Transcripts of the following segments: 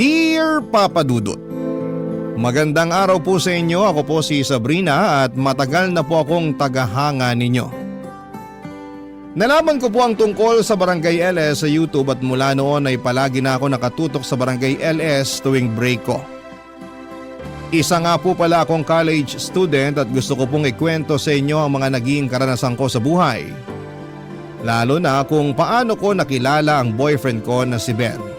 Dear Papa Dudut, magandang araw po sa inyo. Ako po si Sabrina at matagal na po akong tagahanga ninyo. Nalaman ko po ang tungkol sa Barangay LS sa YouTube at mula noon ay palagi na ako nakatutok sa Barangay LS tuwing break ko. Isa nga po pala akong college student at gusto ko pong ikwento sa inyo ang mga naging karanasan ko sa buhay. Lalo na kung paano ko nakilala ang boyfriend ko na si Ben.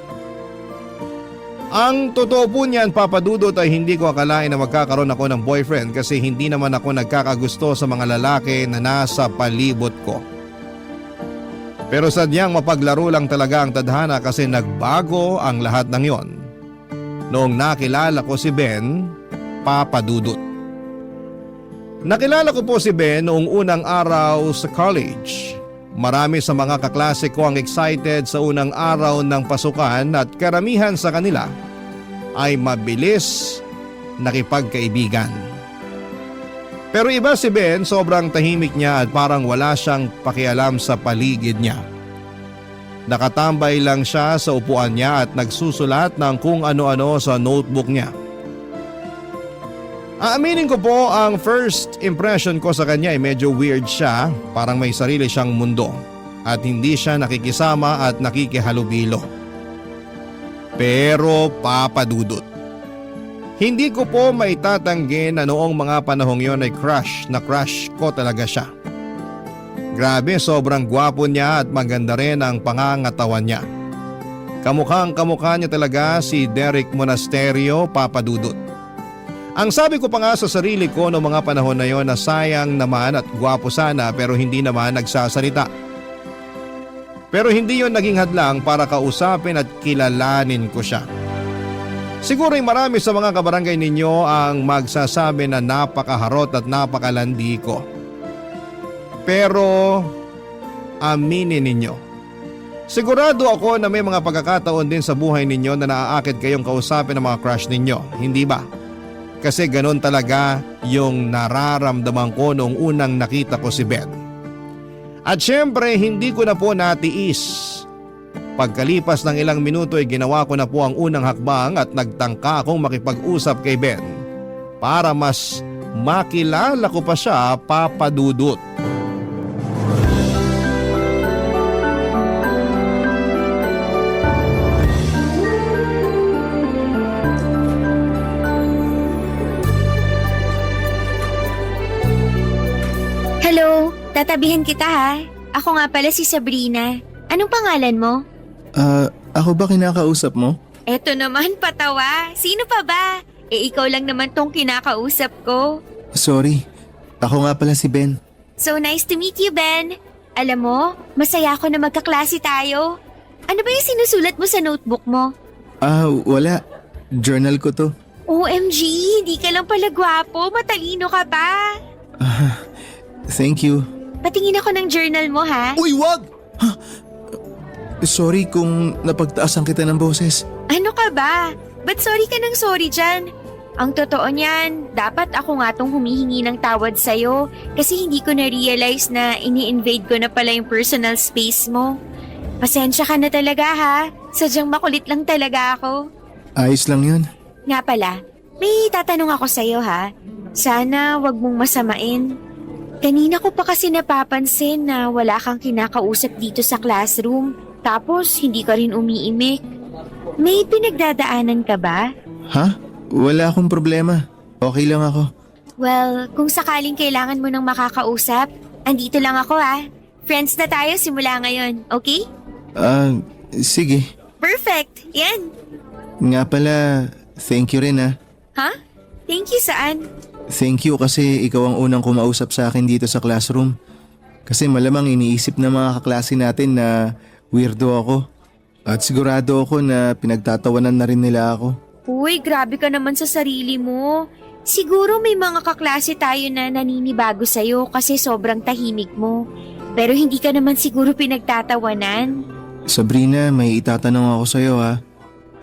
Ang totoo po niyan, Papa Dudut, ay hindi ko akalain na magkakaroon ako ng boyfriend kasi hindi naman ako nagkakagusto sa mga lalaki na nasa palibot ko. Pero sadyang mapaglaro lang talaga ang tadhana kasi nagbago ang lahat ng yon noong nakilala ko si Ben, Papa Dudut. Nakilala ko po si Ben noong unang araw sa college. Marami sa mga kaklase ko ang excited sa unang araw ng pasukan at karamihan sa kanila ay mabilis nakipagkaibigan. Pero iba si Ben, sobrang tahimik niya at parang wala siyang pakialam sa paligid niya. Nakatambay lang siya sa upuan niya at nagsusulat ng kung ano-ano sa notebook niya. Aaminin ko po, ang first impression ko sa kanya ay medyo weird siya, parang may sarili siyang mundo at hindi siya nakikisama at nakikihalubilo. Pero Papa Dudut, hindi ko po maitatanggi na noong mga panahong yon ay crush ko talaga siya. Grabe, sobrang gwapo niya at maganda rin ang pangangatawan niya. Kamukhang kamukha niya talaga si Derek Monasterio, Papa Dudut. Ang sabi ko pa nga sa sarili ko noong mga panahon na yon na sayang naman at gwapo sana pero hindi naman nagsasalita. Pero hindi yon naging hadlang para kausapin at kilalanin ko siya. Siguro ay marami sa mga kabarangay ninyo ang magsasabi na napakaharot at napakalandi ko. Pero aminin ninyo, sigurado ako na may mga pagkakataon din sa buhay ninyo na naaakit kayong kausapin ng mga crush ninyo, hindi ba? Kasi ganon talaga yung nararamdaman ko noong unang nakita ko si Ben. At syempre hindi ko na po natiis. Pagkalipas ng ilang minuto ay ginawa ko na po ang unang hakbang at nagtangka akong makipag-usap kay Ben para mas makilala ko pa siya, Papa Dudut. Hello, tatabihan kita ha. Ako nga pala si Sabrina. Anong pangalan mo? Ako ba kinakausap mo? Eto naman patawa. Sino pa ba? Ikaw lang naman tong kinakausap ko. Sorry, ako nga pala si Ben. So nice to meet you, Ben. Alam mo, masaya ako na magkaklase tayo. Ano ba yung sinusulat mo sa notebook mo? Wala. Journal ko to. OMG, hindi ka lang pala gwapo. Matalino ka pa. Thank you. Patingin ako ng journal mo ha. Uy, wag! Sorry kung napagtaasan kita ng boses. Ano ka ba? Ba't sorry ka ng sorry dyan? Ang totoo niyan, dapat ako nga tong humihingi ng tawad sa'yo kasi hindi ko na-realize na ini-invade ko na pala yung personal space mo. Pasensya ka na talaga ha. Sadyang makulit lang talaga ako. Ayos lang yun. Nga pala, may tatanong ako sa'yo ha. Sana wag mong masamain. Kanina ko pa kasi napapansin na wala kang kinakausap dito sa classroom. Tapos hindi ka rin umiimik. May pinagdadaanan ka ba? Ha? Wala akong problema. Okay lang ako. Well, kung sakaling kailangan mo ng makakausap, andito lang ako ha. Friends na tayo simula ngayon, okay? Sige. Perfect! Yan! Nga pala, thank you rin ha. Ha? Thank you saan? Thank you kasi ikaw ang unang kumausap sa akin dito sa classroom. Kasi malamang iniisip ng mga kaklase natin na weirdo ako. At sigurado ako na pinagtatawanan na rin nila ako. Uy, grabe ka naman sa sarili mo. Siguro may mga kaklase tayo na naninibago sa'yo kasi sobrang tahimik mo. Pero hindi ka naman siguro pinagtatawanan. Sabrina, may itatanong ako sa'yo ha.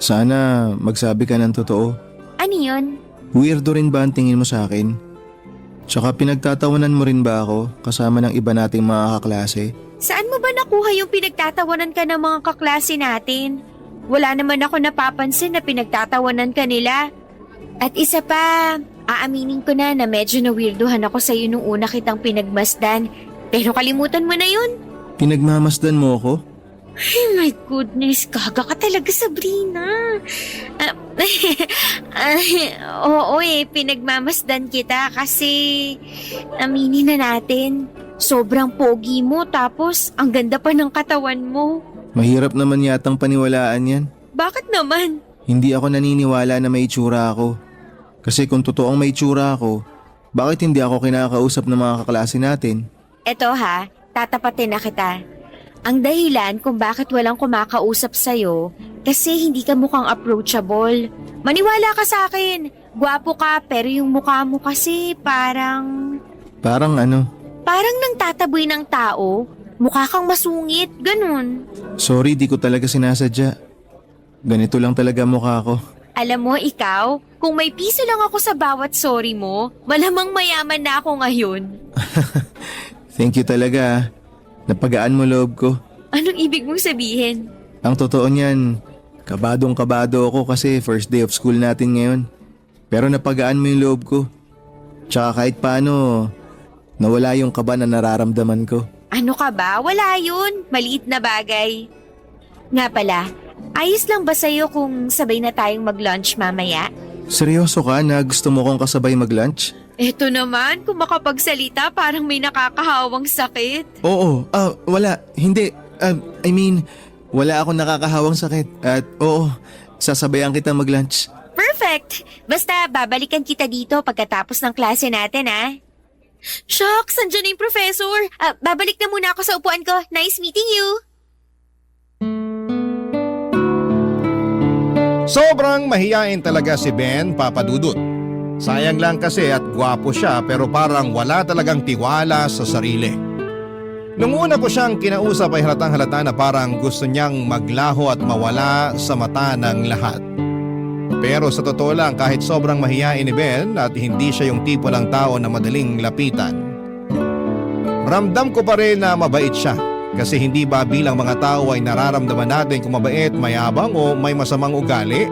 Sana magsabi ka ng totoo. Ano yun? Weirdo rin ba ang tingin mo sa akin? Tsaka pinagtatawanan mo rin ba ako kasama ng iba nating mga kaklase? Saan mo ba nakuha yung pinagtatawanan ka ng mga kaklase natin? Wala naman ako napapansin na pinagtatawanan ka nila. At isa pa, aaminin ko na medyo na-weirduhan ako sa'yo nung una kitang pinagmasdan. Pero kalimutan mo na yun. Pinagmamasdan mo ako? Oh my goodness, gaga ka talaga, Sabrina. Oo pinagmamasdan kita kasi aminin na natin, sobrang pogi mo tapos ang ganda pa ng katawan mo. Mahirap naman yatang paniwalaan yan. Bakit naman? Hindi ako naniniwala na may itsura ako. Kasi kung totoong may itsura ako, bakit hindi ako kinakausap ng mga kaklase natin? Eto ha, tatapatin na kita. Ang dahilan kung bakit walang kumakausap sa'yo, kasi hindi ka mukhang approachable. Maniwala ka sa akin, gwapo ka pero yung mukha mo kasi parang... Parang ano? Parang nang tataboy ng tao, mukha kang masungit, ganun. Sorry, di ko talaga sinasadya. Ganito lang talaga mukha ko. Alam mo ikaw, kung may piso lang ako sa bawat sorry mo, malamang mayaman na ako ngayon. Thank you talaga. Napagaan mo loob ko. Anong ibig mong sabihin? Ang totoo niyan, kabadong-kabado ako kasi first day of school natin ngayon. Pero napagaan mo yung loob ko. Tsaka kahit paano, nawala yung kaba na nararamdaman ko. Ano ka ba? Wala yun. Maliit na bagay. Nga pala, ayos lang ba sa'yo kung sabay na tayong mag-lunch mamaya? Seryoso ka na gusto mo kong kasabay mag-lunch? Eto naman, kung makapagsalita parang may nakakahawang sakit. Oo, wala, hindi. I mean, wala akong nakakahawang sakit. At oo, sasabayan kita mag-lunch. Perfect! Basta babalikan kita dito pagkatapos ng klase natin, ha? Shucks, andyan na yung professor. Babalik na muna ako sa upuan ko. Nice meeting you! Sobrang mahiyain talaga si Ben, Papa Dudut. Sayang lang kasi at gwapo siya pero parang wala talagang tiwala sa sarili. Nung una ko siyang kinausap ay halatang halata na parang gusto niyang maglaho at mawala sa mata ng lahat. Pero sa totoo lang kahit sobrang mahiyain ni Ben at hindi siya yung tipo ng tao na madaling lapitan, ramdam ko pa rin na mabait siya kasi hindi ba bilang mga tao ay nararamdaman natin kung mabait, mayabang o may masamang ugali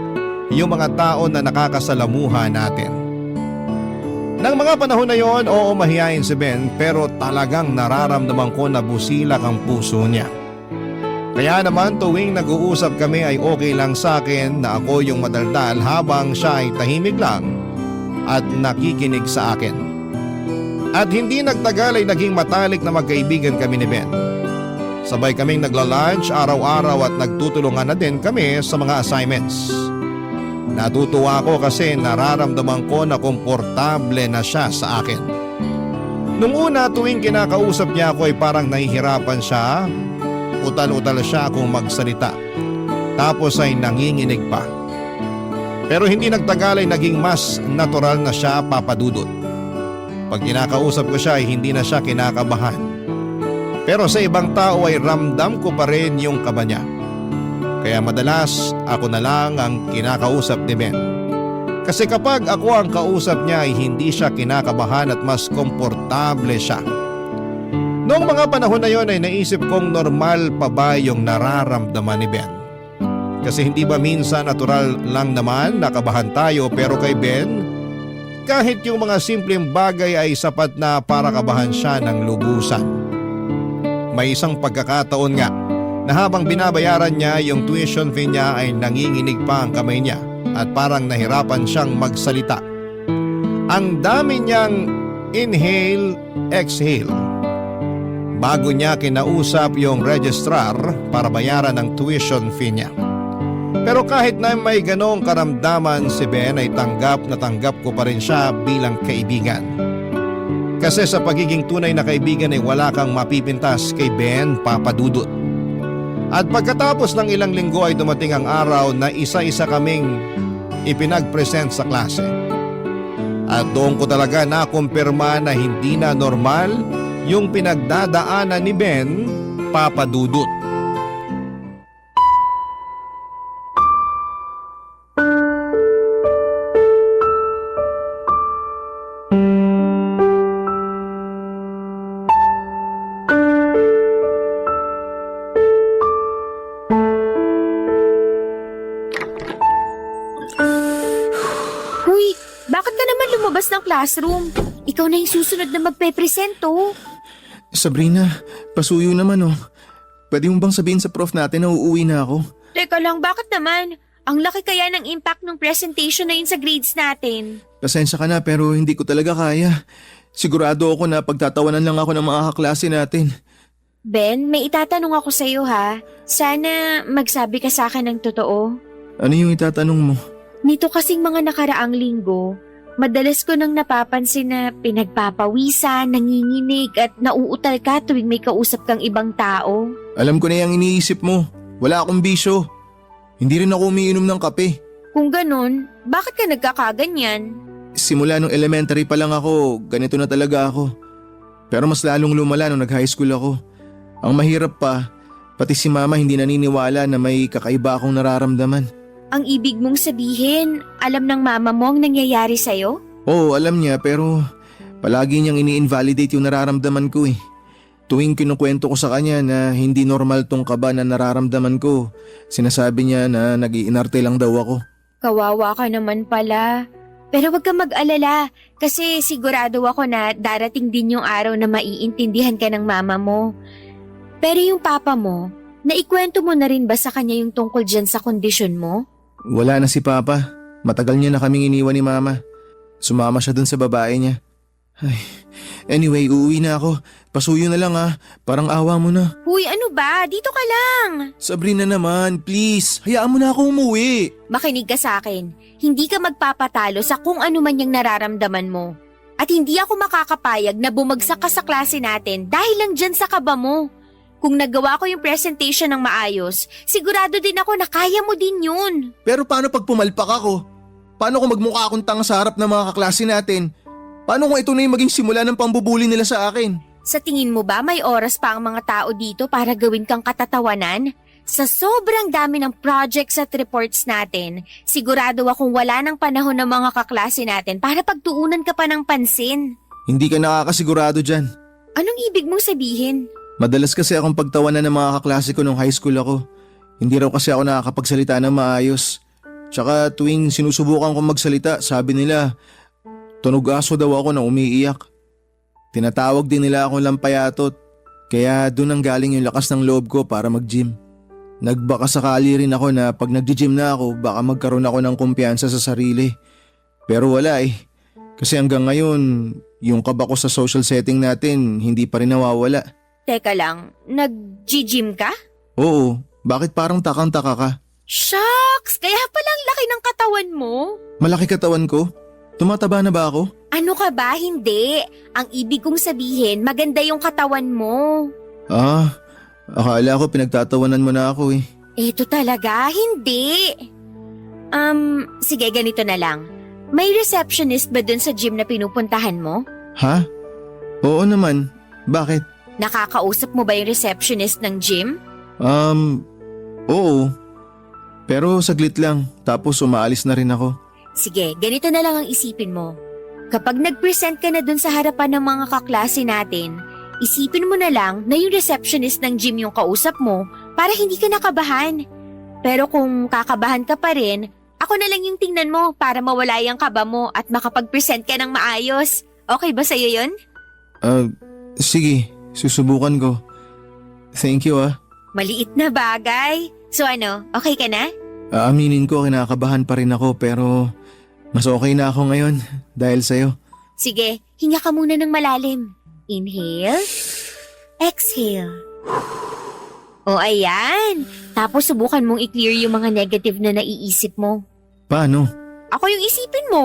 yung mga tao na nakakasalamuha natin. Nang mga panahon na yon, oo mahihain si Ben pero talagang nararamdaman ko na busilak ang puso niya. Kaya naman tuwing nag-uusap kami ay okay lang sa akin na ako yung madaldal habang siya ay tahimik lang at nakikinig sa akin. At hindi nagtagal ay naging matalik na magkaibigan kami ni Ben. Sabay kaming nagla-lunch araw-araw at nagtutulungan na din kami sa mga assignments. Natutuwa ako kasi nararamdaman ko na komportable na siya sa akin. Nung una tuwing kinakausap niya ako ay parang nahihirapan siya, utal-utal siya kung magsalita. Tapos ay nanginginig pa. Pero hindi nagtagal ay naging mas natural na siya, Papa Dudut. Pag kinakausap ko siya ay hindi na siya kinakabahan. Pero sa ibang tao ay ramdam ko pa rin yung kaba niya. Kaya madalas ako na lang ang kinakausap ni Ben. Kasi kapag ako ang kausap niya ay hindi siya kinakabahan at mas komportable siya. Noong mga panahon na yon ay naisip kong normal pa ba yung nararamdaman ni Ben. Kasi hindi ba minsan natural lang naman nakabahan tayo pero kay Ben, kahit yung mga simpleng bagay ay sapat na para kabahan siya ng lubusan. May isang pagkakataon nga na habang binabayaran niya yung tuition fee niya ay nanginginig pa ang kamay niya at parang nahirapan siyang magsalita. Ang dami niyang inhale, exhale. Bago niya kinausap yung registrar para bayaran ang tuition fee niya. Pero kahit na may ganong karamdaman si Ben ay tanggap ko pa rin siya bilang kaibigan. Kasi sa pagiging tunay na kaibigan ay wala kang mapipintas kay Ben, Papa Dudut. At pagkatapos ng ilang linggo ay dumating ang araw na isa-isa kaming ipinag-present sa klase. At doon ko talaga nakumpirma na hindi na normal yung pinagdadaanan ni Ben, Papa Dudut. Huy, bakit ka naman lumabas ng classroom? Ikaw na yung susunod na magpe-present, oh. Sabrina, pasuyo naman oh. Pwede mo bang sabihin sa prof natin na uuwi na ako? Teka lang, bakit naman? Ang laki kaya ng impact ng presentation na yun sa grades natin. Pasensya ka na pero hindi ko talaga kaya. Sigurado ako na pagtatawanan lang ako ng mga kaklase natin. Ben, may itatanong ako sa'yo ha. Sana magsabi ka sa akin ng totoo. Ano yung itatanong mo? Nito kasing mga nakaraang linggo, madalas ko nang napapansin na pinagpapawisan, nanginginig at nauutal ka tuwing may kausap kang ibang tao. Alam ko na yung iniisip mo. Wala akong bisyo. Hindi rin ako umiinom ng kape. Kung ganun, bakit ka nagkakaganyan? Simula nung elementary pa lang ako, ganito na talaga ako. Pero mas lalong lumala nung nag-high school ako. Ang mahirap pa, pati si mama hindi naniniwala na may kakaiba akong nararamdaman. Ang ibig mong sabihin, alam ng mama mo ang nangyayari sa'yo? Oo, alam niya pero palagi niyang ini-invalidate yung nararamdaman ko eh. Tuwing kinukwento ko sa kanya na hindi normal tong kaba na nararamdaman ko, sinasabi niya na nag-iinarte lang daw ako. Kawawa ka naman pala. Pero wag kang mag-alala kasi sigurado ako na darating din yung araw na maiintindihan ka ng mama mo. Pero yung papa mo, naikwento mo na rin ba sa kanya yung tungkol dyan sa kondisyon mo? Wala na si Papa. Matagal niya na kaming iniwan ni Mama. Sumama siya dun sa babae niya. Ay, anyway, uuwi na ako. Pasuyo na lang ah. Parang awa mo na. Huy, ano ba? Dito ka lang. Sabrina naman, please. Hayaan mo na ako umuwi. Makinig ka sa akin. Hindi ka magpapatalo sa kung ano man yung nararamdaman mo. At hindi ako makakapayag na bumagsak ka sa klase natin dahil lang dyan sa kaba mo. Kung nagawa ko yung presentation ng maayos, sigurado din ako na kaya mo din yun. Pero paano pag pumalpak ako? Paano kung magmukha akong tanga sa harap ng mga kaklase natin? Paano kung ito na yung maging simula ng pambubuli nila sa akin? Sa tingin mo ba may oras pa ang mga tao dito para gawin kang katatawanan? Sa sobrang dami ng projects at reports natin, sigurado akong wala ng panahon ng mga kaklase natin para pagtuunan ka pa ng pansin. Hindi ka nakakasigurado dyan. Anong ibig mong sabihin? Madalas kasi akong pagtawanan ng mga kaklase ko nung high school ako. Hindi raw kasi ako nakakapagsalita ng maayos. Tsaka tuwing sinusubukan kong magsalita, sabi nila, tunog aso daw ako na umiiyak. Tinatawag din nila akong lampayatot. Kaya doon ang galing yung lakas ng loob ko para mag-gym. Nagbaka sakali rin ako na pag nag-gym na ako, baka magkaroon ako ng kumpiyansa sa sarili. Pero wala eh. Kasi hanggang ngayon, yung kaba ko sa social setting natin, hindi pa rin nawawala. Teka lang, nag-gym ka? Oo, bakit parang takang-taka ka? Shucks! Kaya pala ang laki ng katawan mo. Malaki katawan ko? Tumataba na ba ako? Ano ka ba? Hindi. Ang ibig kong sabihin, maganda yung katawan mo. Ah, akala ko pinagtatawanan mo na ako eh. Eto talaga, hindi. Sige, ganito na lang. May receptionist ba dun sa gym na pinupuntahan mo? Ha? Oo naman. Bakit? Nakakausap mo ba yung receptionist ng gym? Oo. Pero saglit lang, tapos umaalis na rin ako. Sige, ganito na lang ang isipin mo. Kapag nag-present ka na dun sa harapan ng mga kaklase natin, isipin mo na lang na yung receptionist ng gym yung kausap mo para hindi ka nakabahan. Pero kung kakabahan ka pa rin, ako na lang yung tingnan mo para mawala yung kaba mo at makapag-present ka ng maayos. Okay ba sa'yo yun? Sige, susubukan ko. Thank you ah. Maliit na bagay. So ano, okay ka na? Aaminin ko, kinakabahan pa rin ako pero mas okay na ako ngayon dahil sa'yo. Sige, hinga ka muna ng malalim. Inhale. Exhale. O ayan. Tapos subukan mong i-clear yung mga negative na naiisip mo. Paano? Ako yung isipin mo.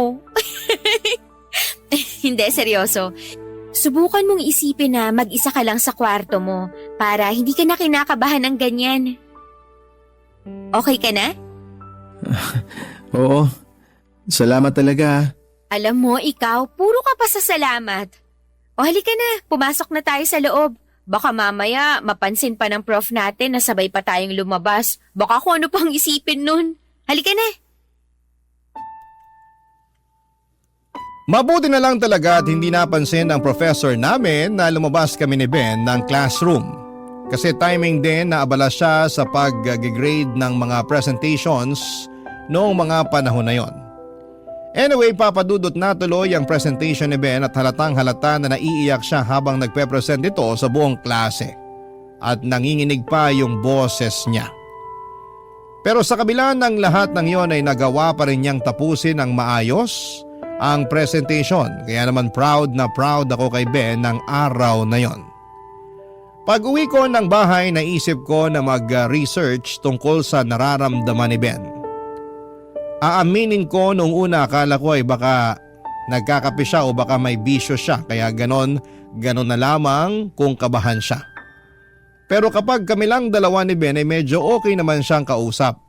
Hindi, seryoso. Subukan mong isipin na mag-isa ka lang sa kwarto mo para hindi ka na kinakabahan ng ganyan. Okay ka na? Oo. Salamat talaga ah. Alam mo, ikaw, puro ka pa sa salamat. O halika na, pumasok na tayo sa loob. Baka mamaya mapansin pa ng prof natin na sabay pa tayong lumabas. Baka kung ano pang isipin nun. Halika na. Mabuti na lang talaga at hindi napansin ng professor namin na lumabas kami ni Ben ng classroom. Kasi timing din na abala siya sa pag-grade ng mga presentations noong mga panahon na yon. Anyway, papadudot na tuloy ang presentation ni Ben at halatang halata na naiiyak siya habang nagpe-present ito sa buong klase at nanginginig pa yung boses niya. Pero sa kabila ng lahat ng yon ay nagawa pa rin niyang tapusin ng maayos ang presentation, kaya naman proud na proud ako kay Ben ng araw na yon. Pag uwi ko ng bahay, naisip ko na mag-research tungkol sa nararamdaman ni Ben. Aaminin ko nung una akala ko ay baka nagkakape siya o baka may bisyo siya kaya ganon na lamang kung kabahan siya. Pero kapag kami lang dalawa ni Ben ay medyo okay naman siyang kausap.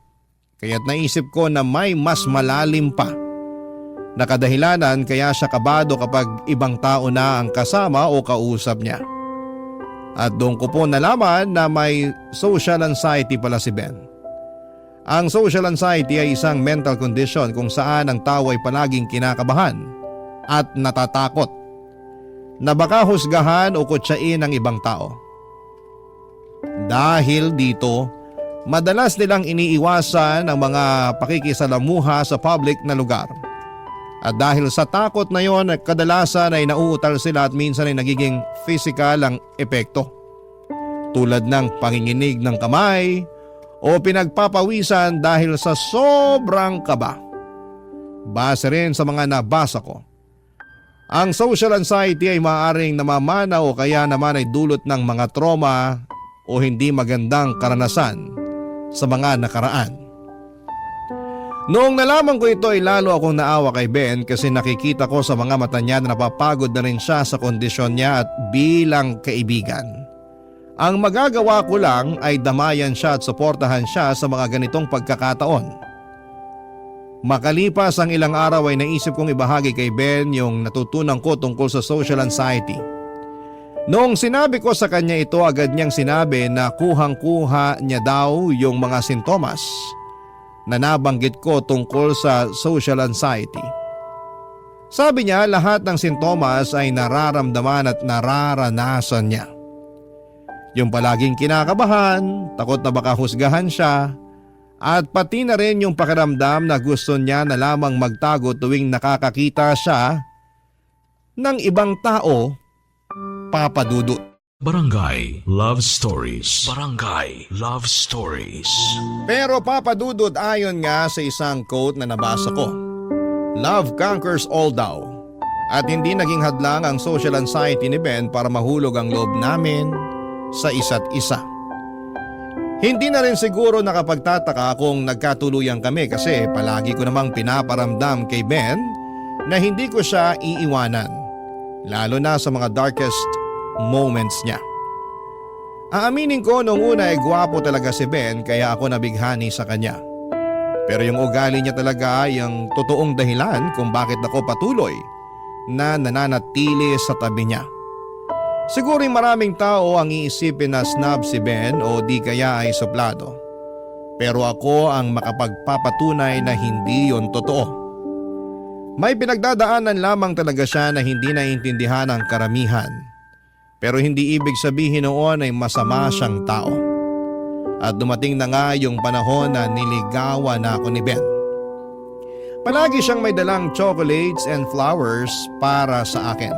Kaya't naisip ko na may mas malalim pa na kadahilanan kaya siya kabado kapag ibang tao na ang kasama o kausap niya. At doon ko po nalaman na may social anxiety pala si Ben. Ang social anxiety ay isang mental condition kung saan ang tao ay palaging kinakabahan at natatakot na baka husgahan o kutsain ng ibang tao. Dahil dito, madalas nilang iniiwasan ang mga pakikisalamuha sa public na lugar. At dahil sa takot na yon, kadalasan ay nauutal sila at minsan ay nagiging physical ang epekto. Tulad ng panginginig ng kamay o pinagpapawisan dahil sa sobrang kaba. Base rin sa mga nabasa ko, ang social anxiety ay maaaring namamana o kaya naman ay dulot ng mga trauma o hindi magandang karanasan sa mga nakaraan. Noong nalaman ko ito ay lalo akong naawa kay Ben kasi nakikita ko sa mga mata niya na napapagod na rin siya sa kondisyon niya at bilang kaibigan. Ang magagawa ko lang ay damayan siya at suportahan siya sa mga ganitong pagkakataon. Makalipas ang ilang araw ay naisip kong ibahagi kay Ben yung natutunan ko tungkol sa social anxiety. Noong sinabi ko sa kanya ito, agad niyang sinabi na kuhang-kuha niya daw yung mga sintomas na nabanggit ko tungkol sa social anxiety. Sabi niya lahat ng sintomas ay nararamdaman at nararanasan niya. Yung palaging kinakabahan, takot na baka husgahan siya, at pati na rin yung pakiramdam na gusto niya na lamang magtago tuwing nakakakita siya ng ibang tao, papadudot. Barangay Love Stories. Barangay Love Stories. Pero papadudot ayon nga sa isang quote na nabasa ko, love conquers all daw. At hindi naging hadlang ang social anxiety ni Ben para mahulog ang loob namin sa isa't isa. Hindi na rin siguro nakapagtataka kung nagkatuluyan kami kasi palagi ko namang pinaparamdam kay Ben na hindi ko siya iiwanan, lalo na sa mga darkest moments niya. Aaminin ko noong una ay gwapo talaga si Ben kaya ako nabighani sa kanya. Pero yung ugali niya talaga yung totoong dahilan kung bakit ako patuloy na nananatili sa tabi niya. Siguro maraming tao ang iisipin na snob si Ben o di kaya ay suplado. Pero ako ang makapagpapatunay na hindi yon totoo. May pinagdadaanan lamang talaga siya na hindi naiintindihan ng karamihan. Pero hindi ibig sabihin noon ay masama siyang tao. At dumating na nga yung panahon na niligawan na ako ni Ben. Palagi siyang may dalang chocolates and flowers para sa akin.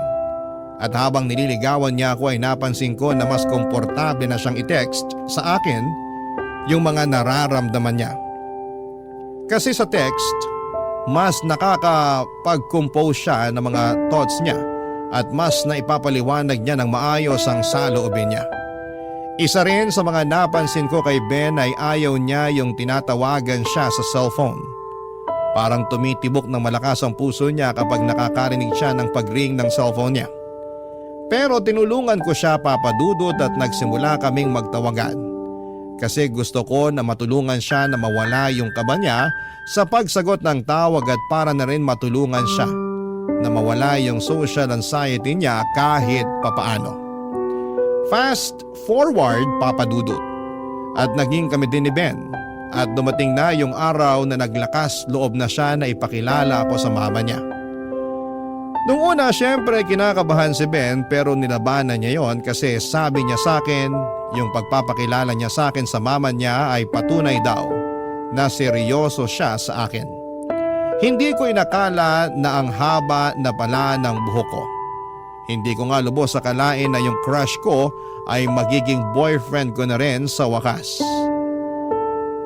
At habang nililigawan niya ako ay napansin ko na mas komportable na siyang i-text sa akin yung mga nararamdaman niya. Kasi sa text, mas nakakapag-compose siya ng mga thoughts niya at mas naipapaliwanag niya ng maayos ang saloobin niya. Isa rin sa mga napansin ko kay Ben ay ayaw niya yung tinatawagan siya sa cellphone. Parang tumitibok ng malakas ang puso niya kapag nakakarinig siya ng pag-ring ng cellphone niya. Pero tinulungan ko siya papadudot at nagsimula kaming magtawagan. Kasi gusto ko na matulungan siya na mawala yung kaba niya sa pagsagot ng tawag at para na rin matulungan siya na mawala yung social anxiety niya kahit papaano. Fast forward papadudot at naging kami din ni Ben at dumating na yung araw na naglakas loob na siya na ipakilala ako sa mama niya. Nung una syempre kinakabahan si Ben pero nilabanan niya yon kasi sabi niya sa akin yung pagpapakilala niya sa akin sa mama niya ay patunay daw na seryoso siya sa akin. Hindi ko inakala na ang haba na pala ng buhok ko. Hindi ko nga lubos akalain na yung crush ko ay magiging boyfriend ko na rin sa wakas.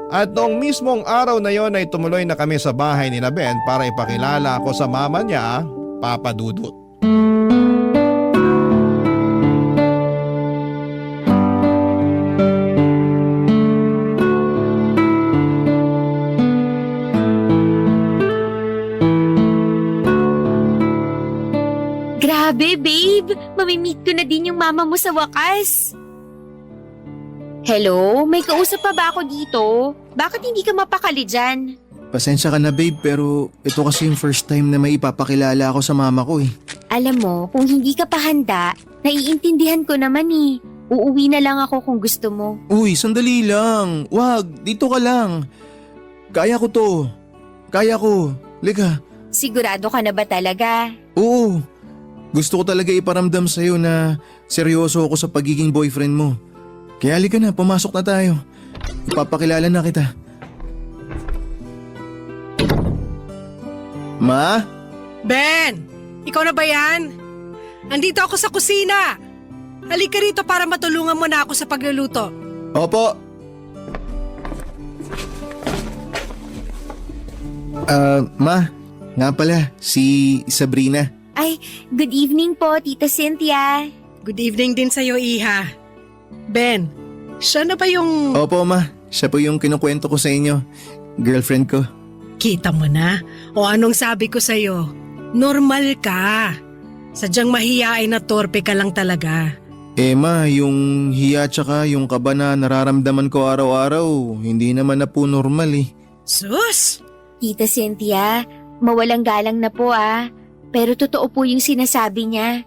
At noong mismong araw na yon ay tumuloy na kami sa bahay ni Ben para ipakilala ako sa mama niya, Papa Dudut. Grabe, babe! Mamimit ko na din yung mama mo sa wakas. Hello? May kausap pa ba ako dito? Bakit hindi ka mapakali dyan? Pasensya ka na babe, pero ito kasi yung first time na may ipapakilala ako sa mama ko eh. Alam mo, kung hindi ka pa handa, naiintindihan ko naman eh. Uuwi na lang ako kung gusto mo. Uy, sandali lang. Wag, dito ka lang. Kaya ko to. Kaya ko. Lika. Sigurado ka na ba talaga? Oo. Gusto ko talaga iparamdam sa'yo na seryoso ako sa pagiging boyfriend mo. Kaya halika na, pumasok na tayo. Ipapakilala na kita. Ma? Ben! Ikaw na ba yan? Andito ako sa kusina. Halika rito para matulungan mo na ako sa pagluluto. Opo. Ma, nga pala, si Sabrina. Ay, good evening po, Tita Cynthia. Good evening din sa'yo, Iha. Ben, siya na ba yung... Opo, ma. Siya po yung kinukwento ko sa inyo. Girlfriend ko. Kita mo na? O anong sabi ko sa'yo? Normal ka. Sadyang mahiyain na torpe ka lang talaga. Ma, yung hiya tsaka yung kaba na nararamdaman ko araw-araw, hindi naman na po normal eh. Sus! Tita Cynthia, mawalang galang na po ah. Pero totoo po yung sinasabi niya.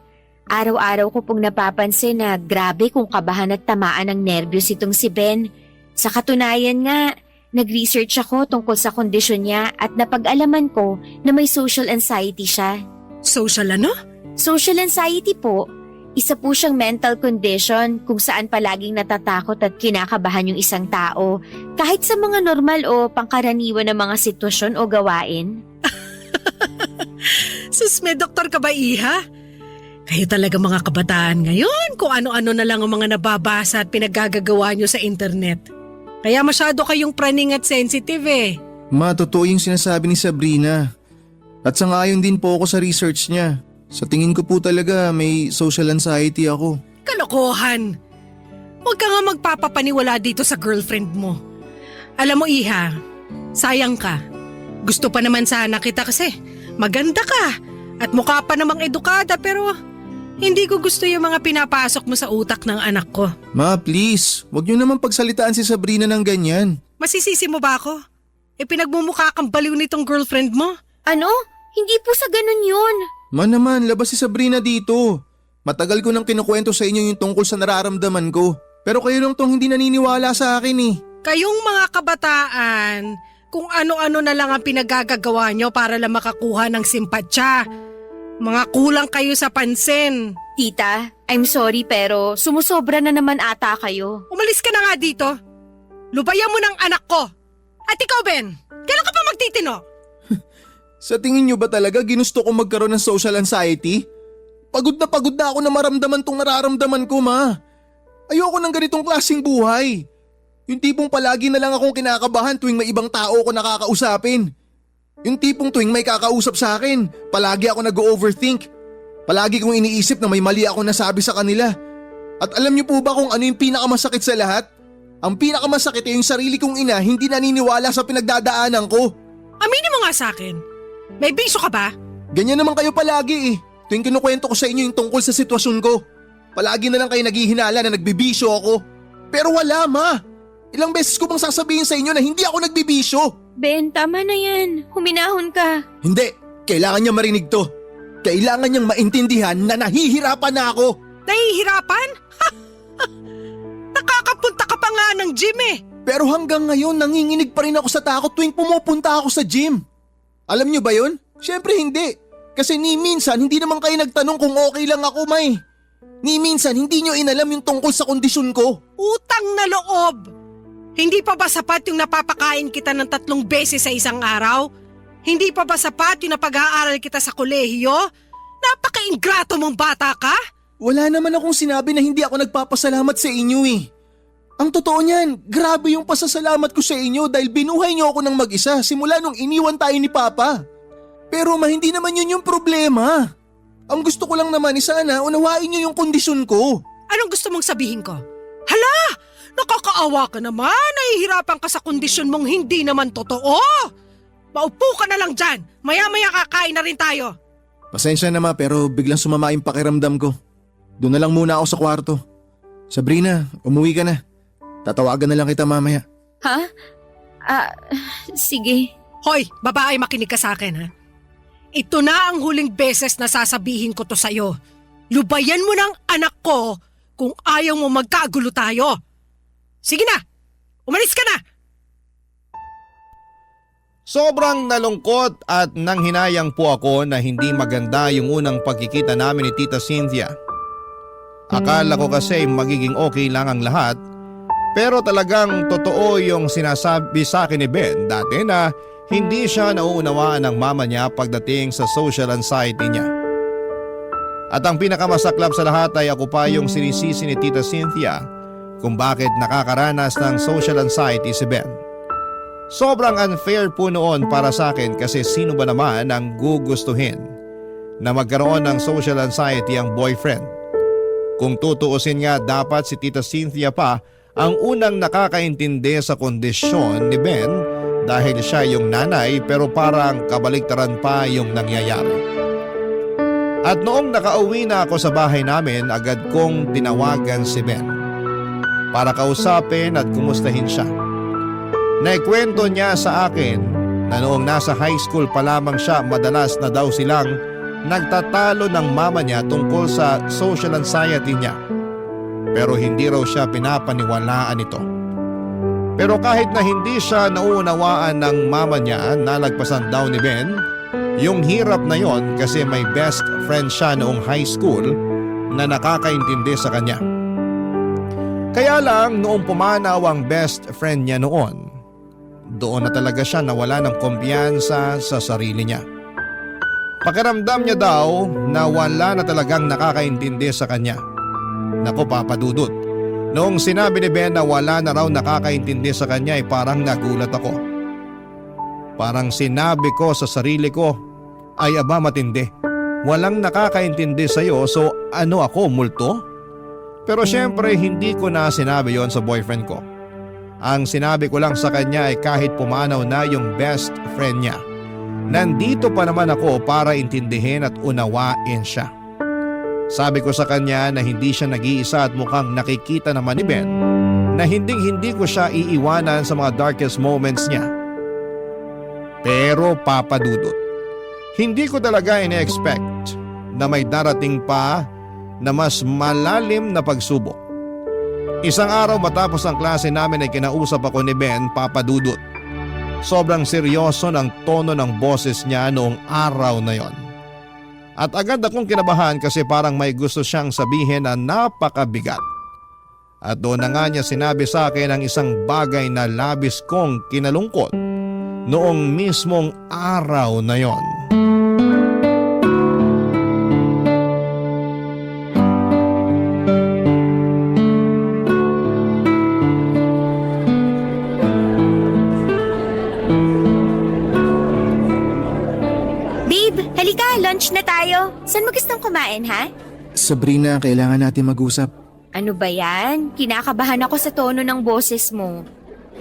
Araw-araw ko pong napapansin na grabe kung kabahan at tamaan ng nerbiyos itong si Ben. Sa katunayan nga, nag-research ako tungkol sa kondisyon niya at napag-alaman ko na may social anxiety siya. Social ano? Social anxiety po, isa po siyang mental condition kung saan palaging natatakot at kinakabahan yung isang tao kahit sa mga normal o pangkaraniwan na mga sitwasyon o gawain. Sus, may doktor ka ba, Iha? Kayo talaga mga kabataan ngayon kung ano-ano na lang ang mga nababasa at pinaggagawa nyo sa internet. Kaya masyado kayong praning at sensitive eh. Ma, totoo yung sinasabi ni Sabrina. At sangayon din po ako sa research niya. Sa tingin ko po talaga may social anxiety ako. Kalokohan! Huwag ka nga magpapapaniwala dito sa girlfriend mo. Alam mo, Iha, sayang ka. Gusto pa naman sana kita kasi maganda ka at mukha pa namang edukada pero hindi ko gusto yung mga pinapasok mo sa utak ng anak ko. Ma, please, wag niyo naman pagsalitaan si Sabrina ng ganyan. Masisisi mo ba ako? Pinagmumukha kang baliw nitong girlfriend mo? Ano? Hindi po sa ganun yun. Ma naman, labas si Sabrina dito. Matagal ko nang kinukwento sa inyo yung tungkol sa nararamdaman ko. Pero kayo lang tong hindi naniniwala sa akin eh. Kayong mga kabataan, kung ano-ano na lang ang pinagagagawa nyo para lang makakuha ng simpatsya. Mga kulang kayo sa pansin. Tita, I'm sorry pero sumusobra na naman ata kayo. Umalis ka na nga dito. Lubayan mo ng anak ko. At ikaw, Ben, kailan ka pa magtitino? Sa tingin nyo ba talaga ginusto ko magkaroon ng social anxiety? Pagod na ako na maramdaman tong nararamdaman ko, ma. Ayoko ng ganitong klaseng buhay. Yung tipong palagi na lang akong kinakabahan tuwing may ibang tao ko nakakausapin. Yung tipong tuwing may kakausap sa akin, palagi ako nag-overthink. Palagi kong iniisip na may mali ako nasabi sa kanila. At alam niyo po ba kung ano yung pinakamasakit sa lahat? Ang pinakamasakit ay yung sarili kong ina hindi naniniwala sa pinagdadaanan ko. Aminin mo nga sa akin. May bisyo ka ba? Ganyan naman kayo palagi eh. Tuwing kinukwento ko sa inyo yung tungkol sa sitwasyon ko. Palagi na lang kayo naghihinala na nagbibisyo ako. Pero wala, ma. Ilang beses ko bang sasabihin sa inyo na hindi ako nagbibisyo? Ben, tama na yan. Huminahon ka. Hindi. Kailangan niya marinig to. Kailangan niyang maintindihan na nahihirapan na ako. Nahihirapan? Nakakapunta ka pa nga ng gym eh. Pero hanggang ngayon nanginginig pa rin ako sa takot tuwing pumupunta ako sa gym. Alam niyo ba yun? Siyempre hindi. Kasi ni minsan hindi naman kayo nagtanong kung okay lang ako, May. Ni minsan hindi niyo inalam yung tungkol sa kondisyon ko. Utang na loob. Hindi pa ba sapat yung napapakain kita ng 3 beses sa isang araw? Hindi pa ba sapat yung napag-aaral kita sa kolehiyo? Napaka-ingrato mong bata ka? Wala naman akong sinabi na hindi ako nagpapasalamat sa inyo eh. Ang totoo niyan, grabe yung pasasalamat ko sa inyo dahil binuhay niyo ako ng mag-isa simula nung iniwan tayo ni Papa. Pero hindi naman yun yung problema. Ang gusto ko lang naman sana unawain niyo yung kondisyon ko. Anong gusto mong sabihin ko? Hala! Nakakaawa ka naman! Nahihirapan ka sa kondisyon mong hindi naman totoo! Maupo ka na lang dyan! Maya-maya kakain na rin tayo! Pasensya na ma pero biglang sumama yung pakiramdam ko. Doon na lang muna ako sa kwarto. Sabrina, umuwi ka na. Tatawagan na lang kita mamaya. Ha? Sige. Hoy, babae, makinig ka sa akin ha. Ito na ang huling beses na sasabihin ko to sa'yo. Lubayan mo ng anak ko kung ayaw mo magkagulo tayo. Sige na! Umalis ka na! Sobrang nalungkot at nanghinayang po ako na hindi maganda yung unang pagkikita namin ni Tita Cynthia. Akala ko kasi magiging okay lang ang lahat, pero talagang totoo yung sinasabi sa akin ni Ben dati na hindi siya nauunawaan ng mama niya pagdating sa social anxiety niya. At ang pinakamasaklap sa lahat ay ako pa yung sinisisi ni Tita Cynthia kung bakit nakakaranas ng social anxiety si Ben. Sobrang unfair po noon para sa akin kasi sino ba naman ang gugustuhin na magkaroon ng social anxiety ang boyfriend? Kung tutuusin nga dapat si Tita Cynthia pa ang unang nakakaintindi sa kondisyon ni Ben dahil siya yung nanay pero parang kabaliktaran pa yung nangyayari. At noong nakauwi na ako sa bahay namin, agad kong tinawagan si Ben para kausapin at kumustahin siya. Naikwento niya sa akin na noong nasa high school pa lamang siya, madalas na daw silang nagtatalo ng mama niya tungkol sa social anxiety niya. Pero hindi raw siya pinapaniwalaan ito. Pero kahit na hindi siya nauunawaan ng mama niya, nalagpasan daw ni Ben yung hirap na yon kasi may best friend siya noong high school na nakakaintindi sa kanya. Kaya lang noong pumanaw ang best friend niya noon, doon na talaga siya nawala ng kumpiyansa sa sarili niya. Pakiramdam niya daw na wala na talagang nakakaintindi sa kanya. Naku Papa Dudut, noong sinabi ni Ben na wala na raw nakakaintindi sa kanya ay parang nagulat ako. Parang sinabi ko sa sarili ko, ay aba matindi, walang nakakaintindi sa iyo so ano ako, multo? Pero syempre hindi ko na sinabi yon sa boyfriend ko. Ang sinabi ko lang sa kanya ay kahit pumanaw na yung best friend niya, nandito pa naman ako para intindihin at unawain siya. Sabi ko sa kanya na hindi siya nag-iisa at mukhang nakikita naman ni Ben na hindi ko siya iiwanan sa mga darkest moments niya. Pero Papa Dudut, hindi ko talaga ina-expect na may darating pa na mas malalim na pagsubok. Isang araw matapos ang klase namin ay kinausap ako ni Ben, Papa Dudut. Sobrang seryoso ng tono ng boses niya noong araw na yon. At agad akong kinabahan kasi parang may gusto siyang sabihin na napakabigat. At doon na nga niya sinabi sa akin ang isang bagay na labis kong kinalungkot noong mismong araw na yon. Lunch na tayo. Saan mo gustong kumain, ha? Sabrina, kailangan natin mag-usap. Ano ba yan? Kinakabahan ako sa tono ng boses mo.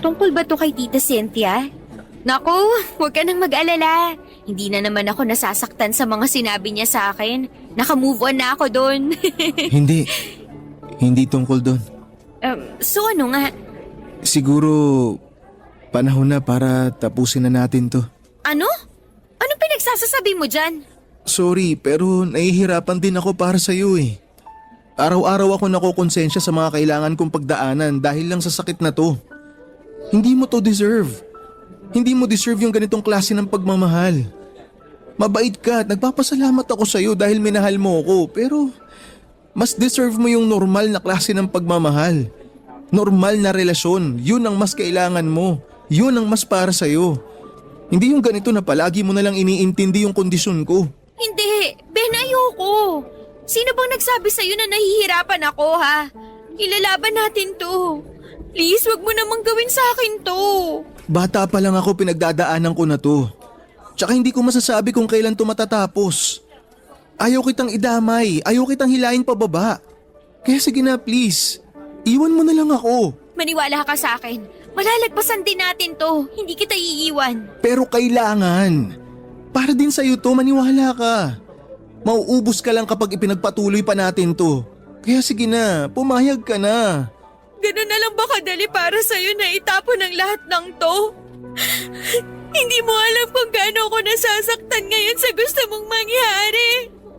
Tungkol ba to kay Tita Cynthia? Naku, huwag ka nang mag-alala. Hindi na naman ako nasasaktan sa mga sinabi niya sa akin. Naka-move on na ako doon. Hindi tungkol doon. So ano nga? Siguro panahon na para tapusin na natin to. Ano? Anong pinagsasasabi mo dyan? Sorry, pero nahihirapan din ako para sa iyo eh. Araw-araw ako nakokonsensya sa mga kailangan kong pagdaanan dahil lang sa sakit na to. Hindi mo to deserve. Hindi mo deserve yung ganitong klase ng pagmamahal. Mabait ka at nagpapasalamat ako sa iyo dahil minahal mo ako, pero mas deserve mo yung normal na klase ng pagmamahal. Normal na relasyon, yun ang mas kailangan mo. Yun ang mas para sa'yo. Hindi yung ganito na palagi mo nalang iniintindi yung kondisyon ko. Hindi, Ben, ayoko. Sino bang nagsabi sa'yo na nahihirapan ako, ha? Ilalaban natin to. Please, wag mo namang gawin sa akin to. Bata pa lang ako, pinagdadaanan ko na to. Tsaka hindi ko masasabi kung kailan to matatapos. Ayaw kitang idamay, ayaw kitang hilahin pababa. Kaya sige na please, iwan mo na lang ako. Maniwala ka sa akin. Malalagpasan din natin to. Hindi kita iiwan. Pero kailangan. Para din sa'yo to, maniwala ka. Mauubos ka lang kapag ipinagpatuloy pa natin to. Kaya sige na, pumayag ka na. Ganun na lang ba kadali para sa'yo na itapon ang lahat ng to? Hindi mo alam kung gaano ako nasasaktan ngayon sa gusto mong mangyari.